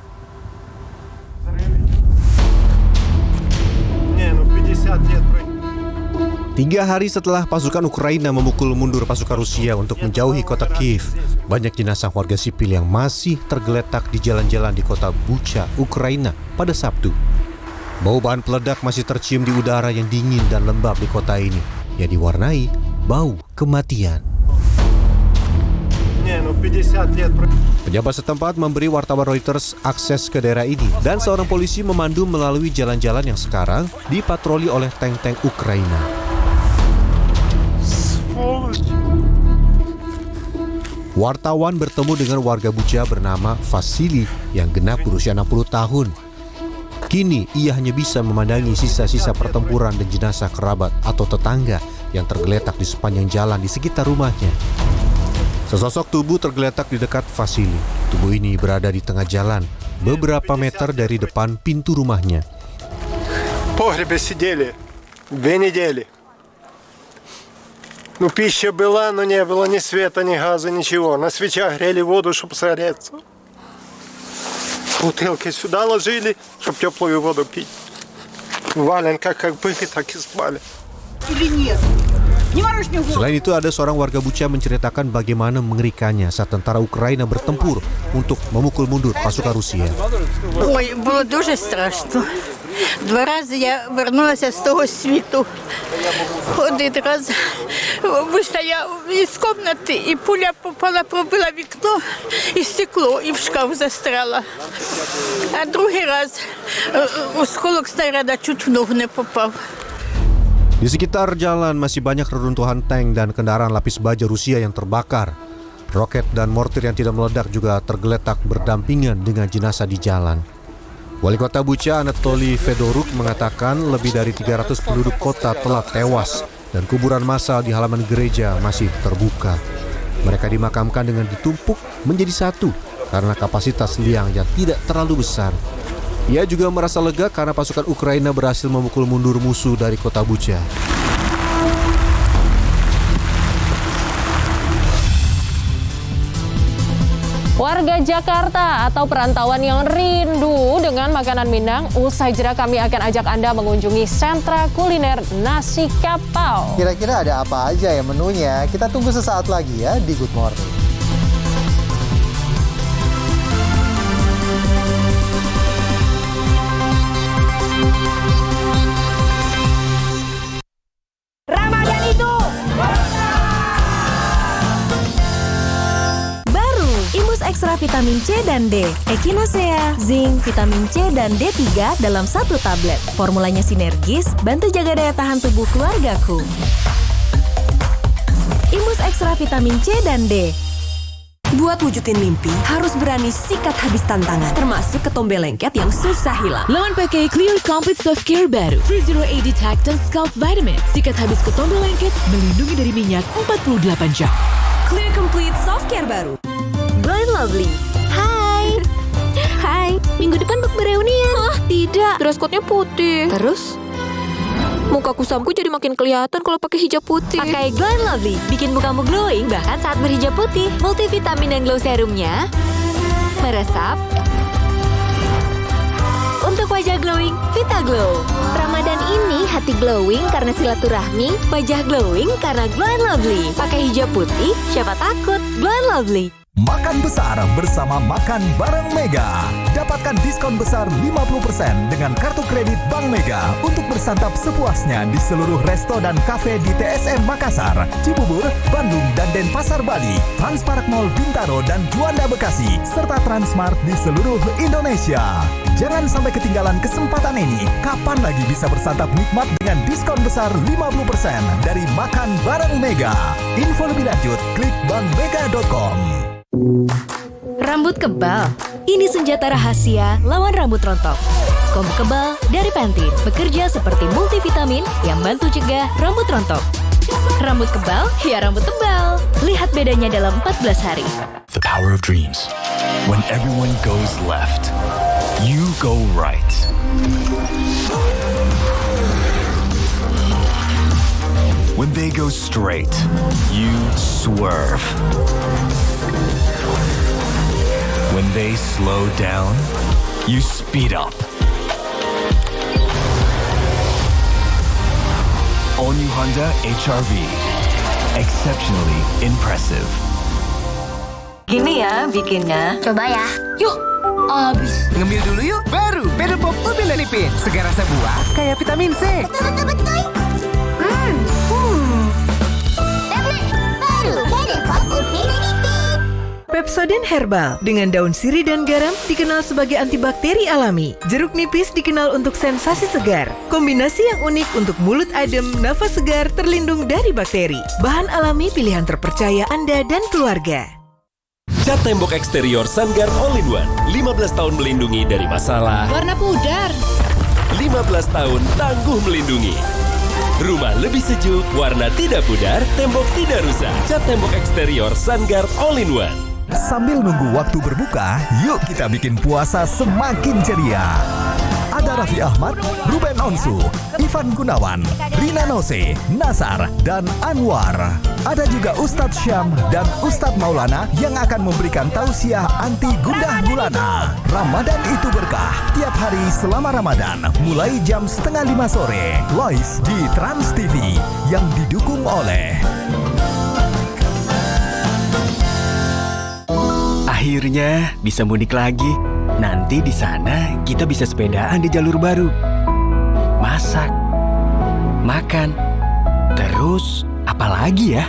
3 hari setelah pasukan Ukraina memukul mundur pasukan Rusia untuk menjauhi kota Kiev, banyak jenazah warga sipil yang masih tergeletak di jalan-jalan di kota Bucha, Ukraina pada Sabtu. Bau bahan peledak masih tercium di udara yang dingin dan lembab di kota ini, yang diwarnai bau kematian. Pejabat setempat memberi wartawan Reuters akses ke daerah ini dan seorang polisi memandu melalui jalan-jalan yang sekarang dipatroli oleh tank-tank Ukraina. Wartawan bertemu dengan warga Bucha bernama Vasily yang genap berusia 60 tahun. Kini ia hanya bisa memandangi sisa-sisa pertempuran dan jenazah kerabat atau tetangga yang tergeletak di sepanjang jalan di sekitar rumahnya. Sesosok tubuh tergeletak di dekat Vasily. Tubuh ini berada di tengah jalan, beberapa meter dari depan pintu rumahnya. Погребе сидели 2 недели. Ну, пища была, но не было ни света, ни газа, ничего. На свечах грели воду, чтобы согреться. Бутылки сюда ложили, чтобы теплую воду пить. В валенках как были, так и спали. Или нет? Selain itu, ada seorang warga Bucha menceritakan bagaimana mengerikannya saat tentara Ukraina bertempur untuk memukul mundur pasukan Rusia. Ой, було дуже страшно. 2 рази я вернулася з того світу. 1 раз вийшла я із кімнати, і пуля попала, пробила вікно, і стекло, і в шкаф застряла. А 2 раз осколок снаряда чуть в ногу не попав. Di sekitar jalan masih banyak reruntuhan tank dan kendaraan lapis baja Rusia yang terbakar. Roket dan mortir yang tidak meledak juga tergeletak berdampingan dengan jenazah di jalan. Wali kota Bucha Anatoly Fedoruk mengatakan lebih dari 300 penduduk kota telah tewas dan kuburan massal di halaman gereja masih terbuka. Mereka dimakamkan dengan ditumpuk menjadi satu karena kapasitas liang yang tidak terlalu besar. Ia juga merasa lega karena pasukan Ukraina berhasil memukul mundur musuh dari kota Bucha. Warga Jakarta atau perantauan yang rindu dengan makanan Minang, usai jeda kami akan ajak Anda mengunjungi sentra kuliner nasi kapau. Kira-kira ada apa aja ya menunya? Kita tunggu sesaat lagi ya di Good Morning. Ramadan vitamin C dan D. Echinacea, zinc, vitamin C dan D3 dalam satu tablet. Formulanya sinergis, bantu jaga daya tahan tubuh keluargaku. Imus Extra vitamin C dan D. Buat wujudin mimpi, harus berani sikat habis tantangan, termasuk ketombe lengket yang susah hilang. Lawan pakai Clear Complete Soft Care baru, Free Zero A Detect dan Scalp Vitamin. Sikat habis ketombe lengket, melindungi dari minyak 48 jam. Clear Complete Soft Care baru. Glenn Lovely. Hai. Hai. Minggu depan bak bereunian. Oh, tidak. Dress code-nya putih. Terus? Muka kusamku jadi makin kelihatan kalau pakai hijab putih. Pakai Glenn Lovely, bikin mukamu glowing bahkan saat berhijab putih. Multivitamin dan glow serumnya meresap untuk wajah glowing, Vita Glow. Ramadan ini hati glowing karena silaturahmi, wajah glowing karena Glenn Lovely. Pakai hijab putih, siapa takut? Glenn Lovely. Makan besar bersama Makan Bareng Mega. Dapatkan diskon besar 50% dengan kartu kredit Bank Mega untuk bersantap sepuasnya di seluruh resto dan kafe di TSM Makassar, Cibubur, Bandung, dan Denpasar Bali, Transpark Mall Bintaro dan Juanda Bekasi, serta Transmart di seluruh Indonesia. Jangan sampai ketinggalan kesempatan ini. Kapan lagi bisa bersantap nikmat dengan diskon besar 50% dari Makan Bareng Mega. Info lebih lanjut, klik bankmega.com. Rambut kebal, ini senjata rahasia lawan rambut rontok. Kombo kebal dari Pantene bekerja seperti multivitamin yang bantu cegah rambut rontok. Rambut kebal, ya rambut tebal. Lihat bedanya dalam 14 hari. The power of dreams. When everyone goes left, you go right. When they go straight, you swerve. When they slow down, you speed up. All new Honda HR-V. Exceptionally impressive. Gini ya bikinnya. Coba ya. Yuk. Abis. Ngemil dulu yuk. Baru Pedal Pop Mobil Lipin. Segar rasa buah kayak vitamin C. Betul. Baru Pedal Pop Mobil Lipin. Pepsodent Herbal dengan daun sirih dan garam dikenal sebagai antibakteri alami. Jeruk nipis dikenal untuk sensasi segar. Kombinasi yang unik untuk mulut adem, nafas segar, terlindung dari bakteri. Bahan alami pilihan terpercaya Anda dan keluarga. Cat tembok eksterior Sunguard All-in-One. 15 tahun melindungi dari masalah. Warna pudar. 15 tahun tangguh melindungi. Rumah lebih sejuk, warna tidak pudar, tembok tidak rusak. Cat tembok eksterior Sunguard All-in-One. Sambil nunggu waktu berbuka, yuk kita bikin puasa semakin ceria. Ada Raffi Ahmad, Ruben Onsu, Ivan Gunawan, Rina Nose, Nasar, dan Anwar. Ada juga Ustadz Syam dan Ustadz Maulana yang akan memberikan tausiah anti gundah gulana. Ramadan itu berkah, tiap hari selama Ramadan, mulai jam 4:30 sore, live di Trans TV yang didukung oleh Akhirnya bisa mudik lagi. Nanti di sana kita bisa sepedaan di jalur baru. Masak, makan, terus apa lagi ya?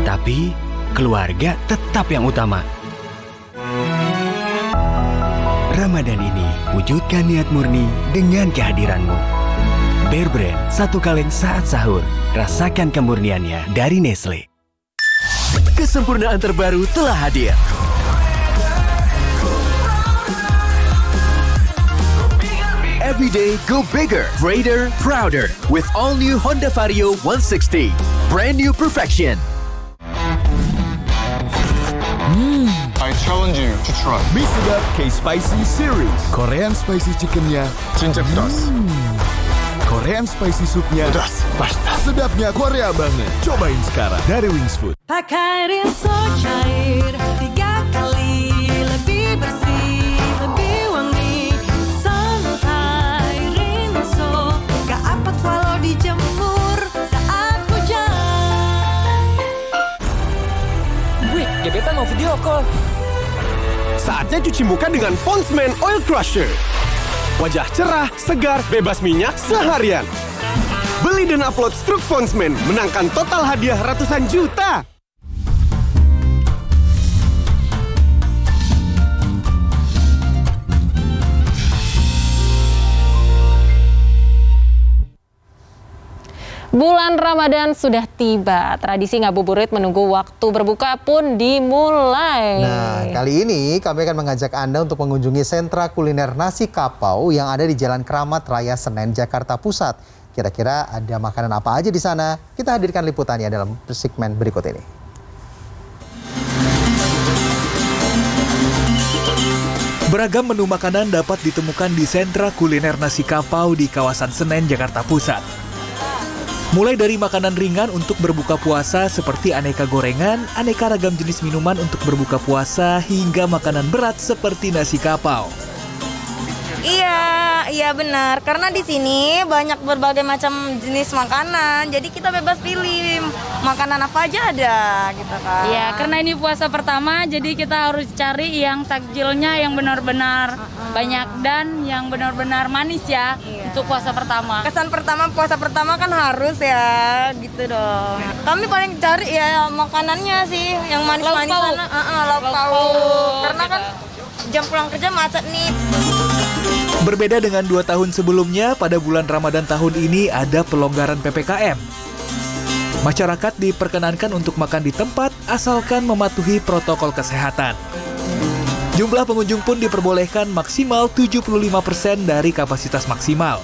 Tapi keluarga tetap yang utama. Ramadan ini wujudkan niat murni dengan kehadiranmu. Bear Brand, satu kaleng saat sahur. Rasakan kemurniannya dari Nestle. Kesempurnaan terbaru telah hadir. Every day go bigger, greater, prouder with all new Honda Vario 160. Brand new perfection. I challenge you to try mie sedap K-Spicy Series. Korean Spicy Chickennya 진짜 pedas. Korean Spicy Soupnya pedas, pasta. Sedapnya Korea banget. Cobain sekarang dari Wings Food. Pakai rinso cair 3 kali lebih bersih, lebih wangi. Santai rinso, gak apet walau dijemur saat hujan. Wih, gebetan mau video call. Saatnya cuci muka dengan Pondsman Oil Crusher. Wajah cerah, segar, bebas minyak seharian. Beli dan upload struk Pondsman, menangkan total hadiah ratusan juta. Bulan Ramadan sudah tiba. Tradisi ngabuburit menunggu waktu berbuka pun dimulai. Nah, kali ini kami akan mengajak Anda untuk mengunjungi sentra kuliner nasi kapau yang ada di Jalan Keramat Raya Senen, Jakarta Pusat. Kira-kira ada makanan apa aja di sana? Kita hadirkan liputannya dalam segmen berikut ini. Beragam menu makanan dapat ditemukan di sentra kuliner nasi kapau di kawasan Senen, Jakarta Pusat. Mulai dari makanan ringan untuk berbuka puasa seperti aneka gorengan, aneka ragam jenis minuman untuk berbuka puasa, hingga makanan berat seperti nasi kapau. Iya benar. Karena di sini banyak berbagai macam jenis makanan. Jadi kita bebas pilih makanan apa aja ada gitu kan. Iya, karena ini puasa pertama jadi kita harus cari yang takjilnya yang benar-benar banyak dan yang benar-benar manis ya untuk puasa pertama. Kesan pertama puasa pertama kan harus ya gitu dong. Kami paling cari ya makanannya sih yang manis-manisan. Lauk pauk. Karena kan jam pulang kerja macet nih. Berbeda dengan 2 tahun sebelumnya, pada bulan Ramadan tahun ini ada pelonggaran PPKM. Masyarakat diperkenankan untuk makan di tempat asalkan mematuhi protokol kesehatan. Jumlah pengunjung pun diperbolehkan maksimal 75% dari kapasitas maksimal.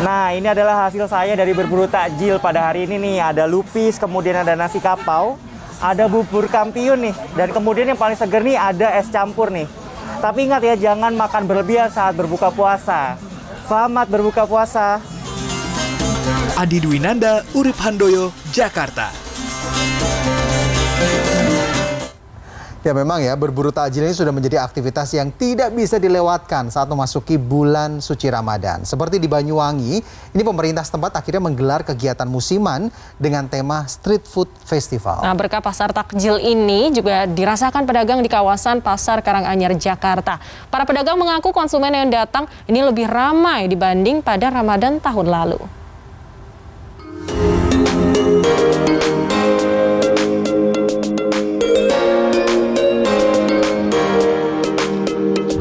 Nah, ini adalah hasil saya dari berburu takjil pada hari ini nih. Ada lupis, kemudian ada nasi kapau, ada bubur kampiun nih, dan kemudian yang paling seger nih ada es campur nih. Tapi ingat ya, jangan makan berlebihan saat berbuka puasa. Selamat berbuka puasa. Adi Dwinanda, Urip Handoyo, Jakarta. Ya memang ya, berburu takjil ini sudah menjadi aktivitas yang tidak bisa dilewatkan saat memasuki bulan suci Ramadan. Seperti di Banyuwangi, ini pemerintah setempat akhirnya menggelar kegiatan musiman dengan tema Street Food Festival. Nah, berkah pasar takjil ini juga dirasakan pedagang di kawasan Pasar Karanganyar, Jakarta. Para pedagang mengaku konsumen yang datang ini lebih ramai dibanding pada Ramadan tahun lalu.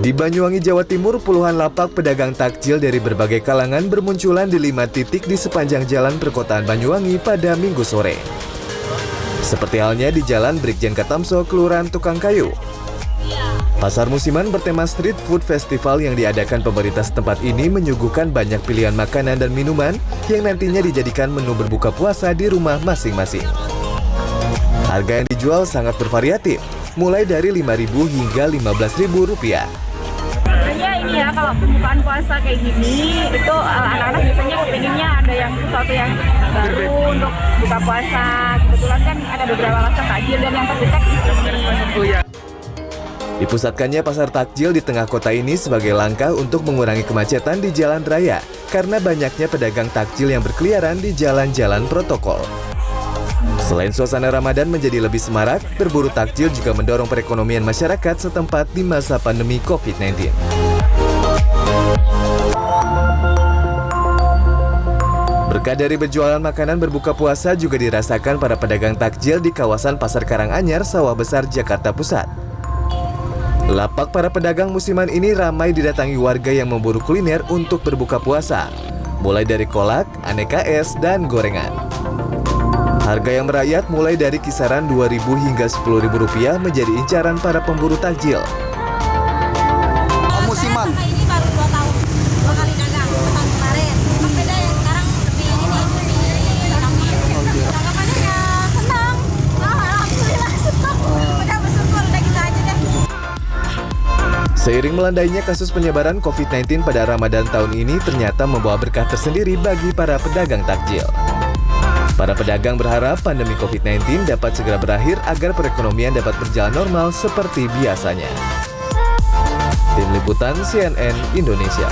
Di Banyuwangi, Jawa Timur, puluhan lapak pedagang takjil dari berbagai kalangan bermunculan di 5 titik di sepanjang jalan perkotaan Banyuwangi pada Minggu sore. Seperti halnya di Jalan Brigjen Katamso, Kelurahan Tukang Kayu. Pasar musiman bertema Street Food Festival yang diadakan pemerintah setempat ini menyuguhkan banyak pilihan makanan dan minuman yang nantinya dijadikan menu berbuka puasa di rumah masing-masing. Harga yang dijual sangat bervariatif, mulai dari Rp5.000 hingga Rp15.000. Sebenarnya ini ya, kalau pembukaan puasa kayak gini, itu anak-anak biasanya pengennya ada yang sesuatu yang baru untuk buka puasa. Kebetulan kan ada beberapa rasa takjil dan yang terdekat di sini. Dipusatkannya pasar takjil di tengah kota ini sebagai langkah untuk mengurangi kemacetan di jalan raya karena banyaknya pedagang takjil yang berkeliaran di jalan-jalan protokol. Selain suasana Ramadan menjadi lebih semarak, berburu takjil juga mendorong perekonomian masyarakat setempat di masa pandemi COVID-19. Berkah dari berjualan makanan berbuka puasa juga dirasakan para pedagang takjil di kawasan Pasar Karanganyar, Sawah Besar, Jakarta Pusat. Lapak para pedagang musiman ini ramai didatangi warga yang memburu kuliner untuk berbuka puasa, mulai dari kolak, aneka es, dan gorengan. Harga yang merayat mulai dari kisaran Rp2.000 hingga Rp10.000 menjadi incaran para pemburu takjil. Musiman. Ini baru 2 tahun. 2 kali dagang tahun kemarin. Beda yang sekarang lebih ini. Tanggapannya ya senang. Alhamdulillah senang. Udah bersyukur, udah gitu aja deh. Seiring melandainya kasus penyebaran COVID-19 pada Ramadan tahun ini ternyata membawa berkah tersendiri bagi para pedagang takjil. Para pedagang berharap pandemi COVID-19 dapat segera berakhir agar perekonomian dapat berjalan normal seperti biasanya. Tim Liputan CNN Indonesia.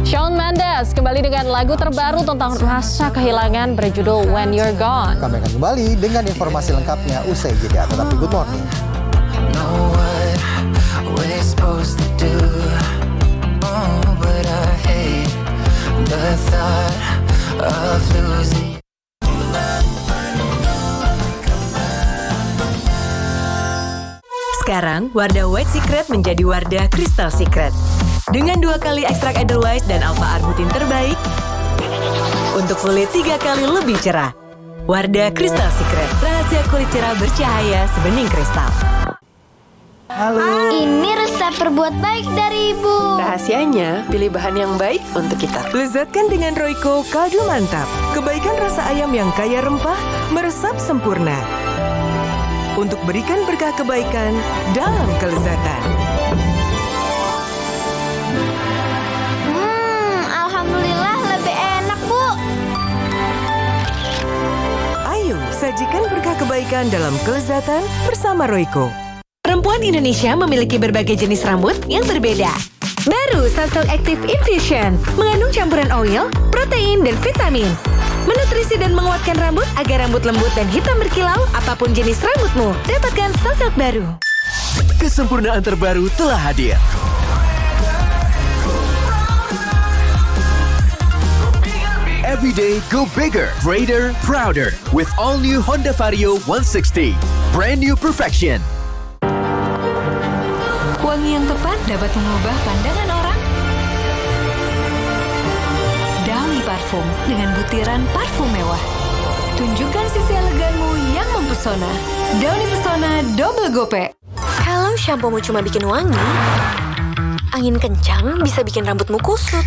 Shawn Mendes kembali dengan lagu terbaru tentang rasa kehilangan berjudul When You're Gone. Kami akan kembali dengan informasi lengkapnya usai jeda. Tetapi good morning. We're supposed to do, but I hate the thought of losing. Sekarang, Wardah White Secret menjadi Wardah Crystal Secret. Dengan 2 kali ekstrak Edelweiss dan alpha-arbutin terbaik, untuk kulit 3 kali lebih cerah. Wardah Crystal Secret, rahasia kulit cerah bercahaya sebening kristal. Halo. Ini resep berbuat baik dari Ibu. Rahasianya, pilih bahan yang baik untuk kita. Lezatkan dengan Royco kaldu mantap. Kebaikan rasa ayam yang kaya rempah, meresap sempurna. Untuk berikan berkah kebaikan dalam kelezatan. Alhamdulillah lebih enak, Bu. Ayo, sajikan berkah kebaikan dalam kelezatan bersama Royco. Perempuan Indonesia memiliki berbagai jenis rambut yang berbeda. Baru Sunsilk Active Infusion mengandung campuran oil, protein, dan vitamin. Menutrisi dan menguatkan rambut agar rambut lembut dan hitam berkilau apapun jenis rambutmu. Dapatkan Sunsilk baru. Kesempurnaan terbaru telah hadir. Every day, go bigger, brighter, prouder with all new Honda Vario 160. Brand new perfection. Wangi yang tepat dapat mengubah pandangan orang. Downy Parfum dengan butiran parfum mewah. Tunjukkan sisi eleganmu yang mempesona. Downy Pesona Double Gope. Kalau shampoomu cuma bikin wangi, angin kencang bisa bikin rambutmu kusut.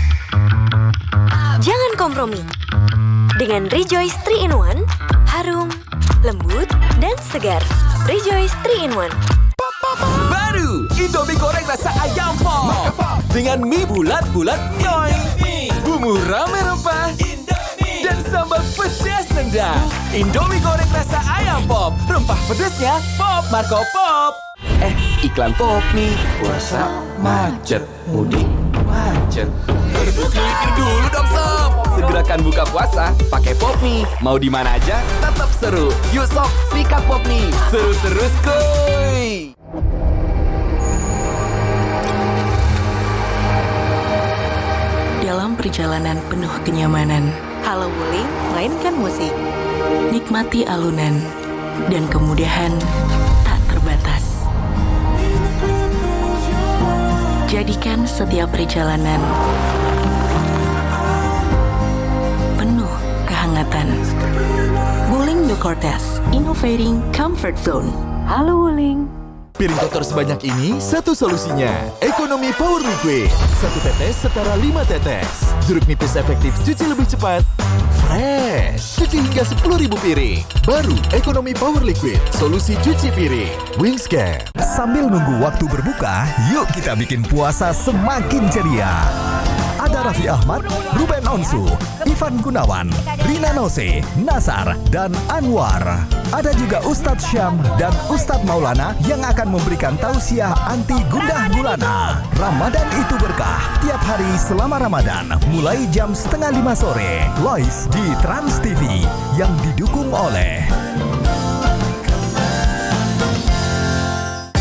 Jangan kompromi. Dengan Rejoice 3-in-1, harum, lembut, dan segar. Rejoice 3-in-1. Baru Indomie goreng rasa ayam pop dengan mie bulat-bulat nyoy, bumbu rame rempah dan sambal pedas nendang. Indomie goreng rasa ayam pop, rempah pedasnya pop Marco Pop. Iklan pop nih. Puasa macet, mudik macet. Mikir dulu dong sob. Segerakan buka puasa pakai pop nih. Mau di mana aja tetap seru. Yuk sob, sikat pop nih. Seru terus kuy. Dalam perjalanan penuh kenyamanan, Halo Wuling mainkan musik, nikmati alunan, dan kemudahan tak terbatas. Jadikan setiap perjalanan penuh kehangatan. Wuling The Cortez, innovating comfort zone. Halo Wuling. Piring kotor sebanyak ini, satu solusinya. Ekonomi Power Liquid. 1 tetes setara 5 tetes. Jeruk nipis efektif cuci lebih cepat. Fresh. Cuci hingga 10.000 piring. Baru Ekonomi Power Liquid. Solusi cuci piring. Wingscare. Sambil nunggu waktu berbuka, yuk kita bikin puasa semakin ceria. Ada Raffi Ahmad, Ruben Onsu, Ivan Gunawan, Rina Nose, Nasar, dan Anwar. Ada juga Ustadz Syam dan Ustadz Maulana yang akan memberikan tausiah anti gundah gulana. Ramadan itu berkah. Tiap hari selama Ramadan, mulai jam 4:30 sore. Live di Trans TV yang didukung oleh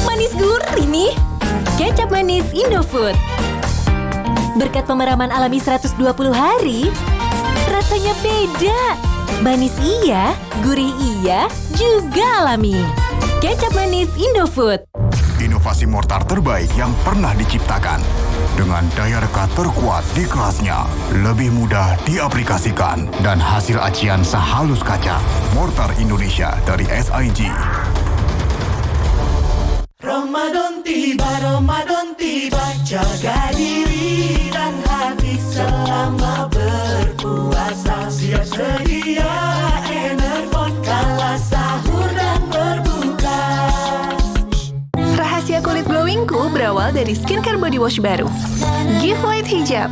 Manis gurih nih. Kecap manis Indofood. Berkat pemeraman alami 120 hari, rasanya beda. Manis iya, gurih iya, juga alami. Kecap manis Indofood. Inovasi mortar terbaik yang pernah diciptakan. Dengan daya rekat terkuat di kelasnya, lebih mudah diaplikasikan, dan hasil acian sehalus kaca. Mortar Indonesia dari SIG. Ramadan tiba, jaga diri dan hati selama berpuasa. Siap sedia Enervon kala sahur dan berbuka. Rahasia kulit glowingku berawal dari skincare body wash baru, Give White Hijab.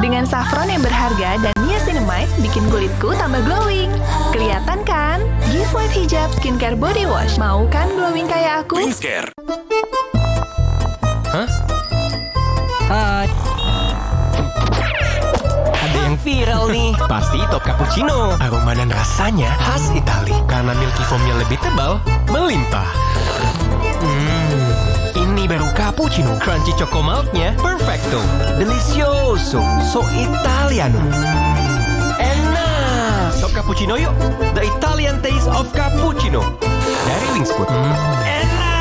Dengan saffron yang berharga dan niacinamide bikin kulitku tambah glowing. Kelihatan kan? Give White Hijab skincare body wash. Mau kan glowing kayak aku? Wingscare. Hah? Hai. Ada yang viral nih. Pasti top cappuccino. Aroma dan rasanya khas Itali. Karena milky foamnya lebih tebal, melimpah. Ini baru cappuccino. Crunchy choco milknya perfecto. Delicioso. So Italiano. Enak. Top cappuccino yuk. The Italian taste of cappuccino. Dari Wings Food. Enak.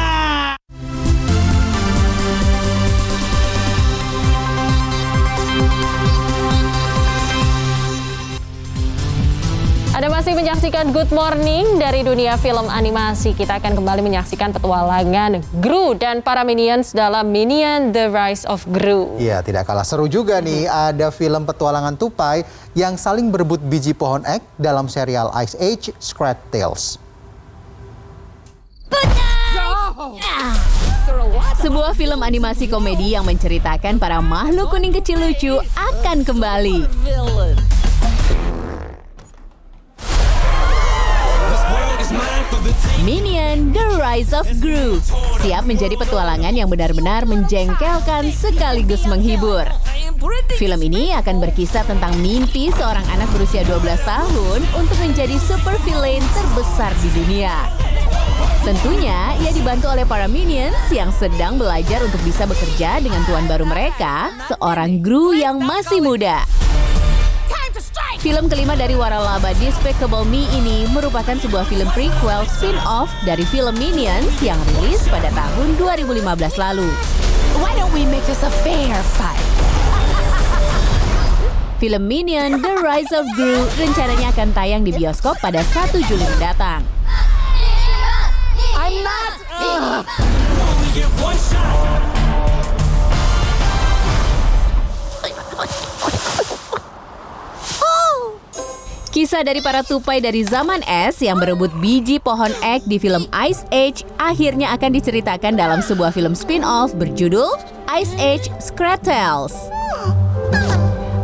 masih menyaksikan Good Morning dari dunia film animasi. Kita akan kembali menyaksikan petualangan Gru dan para Minions dalam Minion The Rise of Gru. Iya, tidak kalah seru juga nih. Ada film petualangan tupai yang saling berebut biji pohon ek dalam serial Ice Age Scrat Tales. Sebuah film animasi komedi yang menceritakan para makhluk kuning kecil lucu akan kembali. Minion The Rise of Gru siap menjadi petualangan yang benar-benar menjengkelkan sekaligus menghibur. Film ini akan berkisah tentang mimpi seorang anak berusia 12 tahun untuk menjadi super villain terbesar di dunia. Tentunya ia dibantu oleh para Minions yang sedang belajar untuk bisa bekerja dengan tuan baru mereka, seorang Gru yang masih muda. Film kelima dari waralaba Despicable Me ini merupakan sebuah film prequel spin-off dari film Minions yang rilis pada tahun 2015 lalu. Why don't we make this a fair fight? Film Minion The Rise of Gru rencananya akan tayang di bioskop pada 1 Juli mendatang. I'm not. Kisah dari para tupai dari zaman es yang berebut biji pohon ek di film Ice Age akhirnya akan diceritakan dalam sebuah film spin-off berjudul Ice Age Scrat Tales.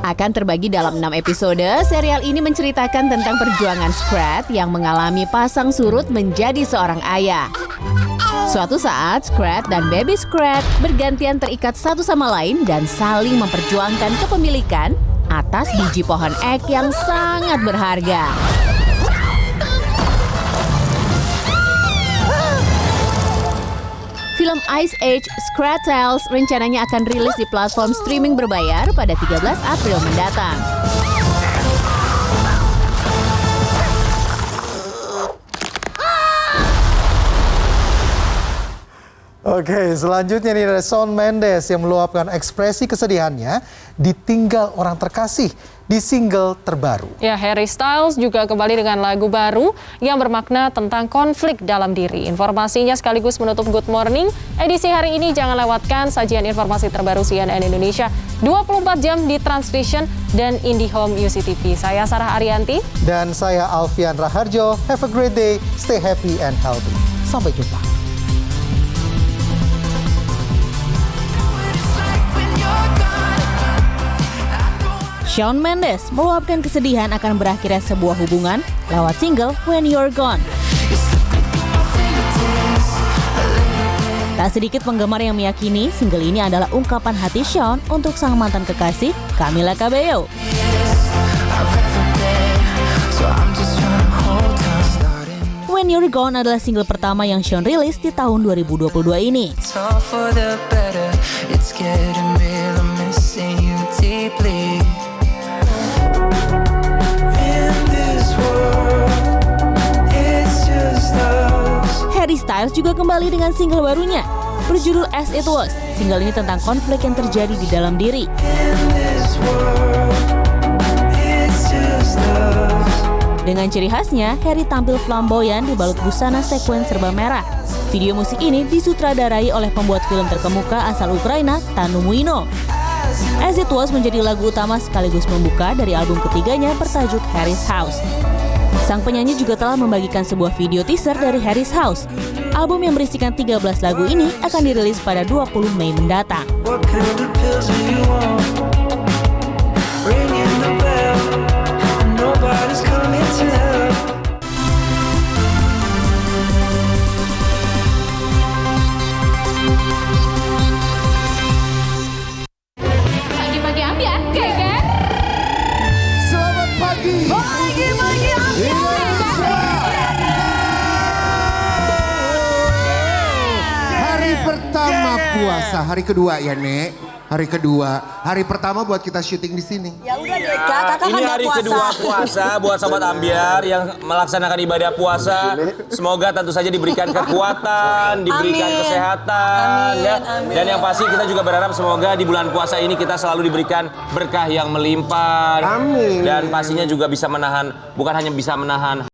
Akan terbagi dalam 6 episode, serial ini menceritakan tentang perjuangan Scrat yang mengalami pasang surut menjadi seorang ayah. Suatu saat, Scrat dan Baby Scrat bergantian terikat satu sama lain dan saling memperjuangkan kepemilikan atas biji pohon ek yang sangat berharga. Film Ice Age Scrat Tales rencananya akan rilis di platform streaming berbayar pada 13 April mendatang. Oke, selanjutnya nih ada Shawn Mendes yang meluapkan ekspresi kesedihannya ditinggal orang terkasih di single terbaru. Ya, Harry Styles juga kembali dengan lagu baru yang bermakna tentang konflik dalam diri. Informasinya sekaligus menutup Good Morning edisi hari ini. Jangan lewatkan sajian informasi terbaru CNN Indonesia 24 jam di Transvision dan IndiHome UCTV. Saya Sarah Arianti. Dan saya Alfian Raharjo. Have a great day, stay happy and healthy. Sampai jumpa. Shawn Mendes meluapkan kesedihan akan berakhirnya sebuah hubungan lewat single When You're Gone. Tak sedikit penggemar yang meyakini single ini adalah ungkapan hati Shawn untuk sang mantan kekasih Camila Cabello. When You're Gone adalah single pertama yang Shawn rilis di tahun 2022 ini. Harry Styles juga kembali dengan single barunya berjudul As It Was. Single ini tentang konflik yang terjadi di dalam diri. Dengan ciri khasnya, Harry tampil flamboyan dibalut busana sekuen serba merah. Video musik ini disutradarai oleh pembuat film terkemuka asal Ukraina, Tanu Muino. As It Was menjadi lagu utama sekaligus membuka dari album ketiganya bertajuk Harry's House. Sang penyanyi juga telah membagikan sebuah video teaser dari Harry's House. Album yang berisikan 13 lagu ini akan dirilis pada 20 Mei mendatang. Pagi-pagi ambiar, kan? Selamat pagi. Pagi-pagi ambiar. Hari pertama puasa, hari kedua ya, Nek. Hari kedua, hari pertama buat kita syuting di sini. Ya udah deh, Kakak kan Ini nggak hari puasa. kedua puasa buat Sobat Ambiar yang melaksanakan ibadah puasa. Semoga tentu saja diberikan kekuatan, diberikan Amin. kesehatan, Amin, ya. amin. Dan yang pasti kita juga berharap semoga di bulan puasa ini kita selalu diberikan berkah yang melimpah. Amin. Dan pastinya juga bisa menahan, bukan hanya bisa menahan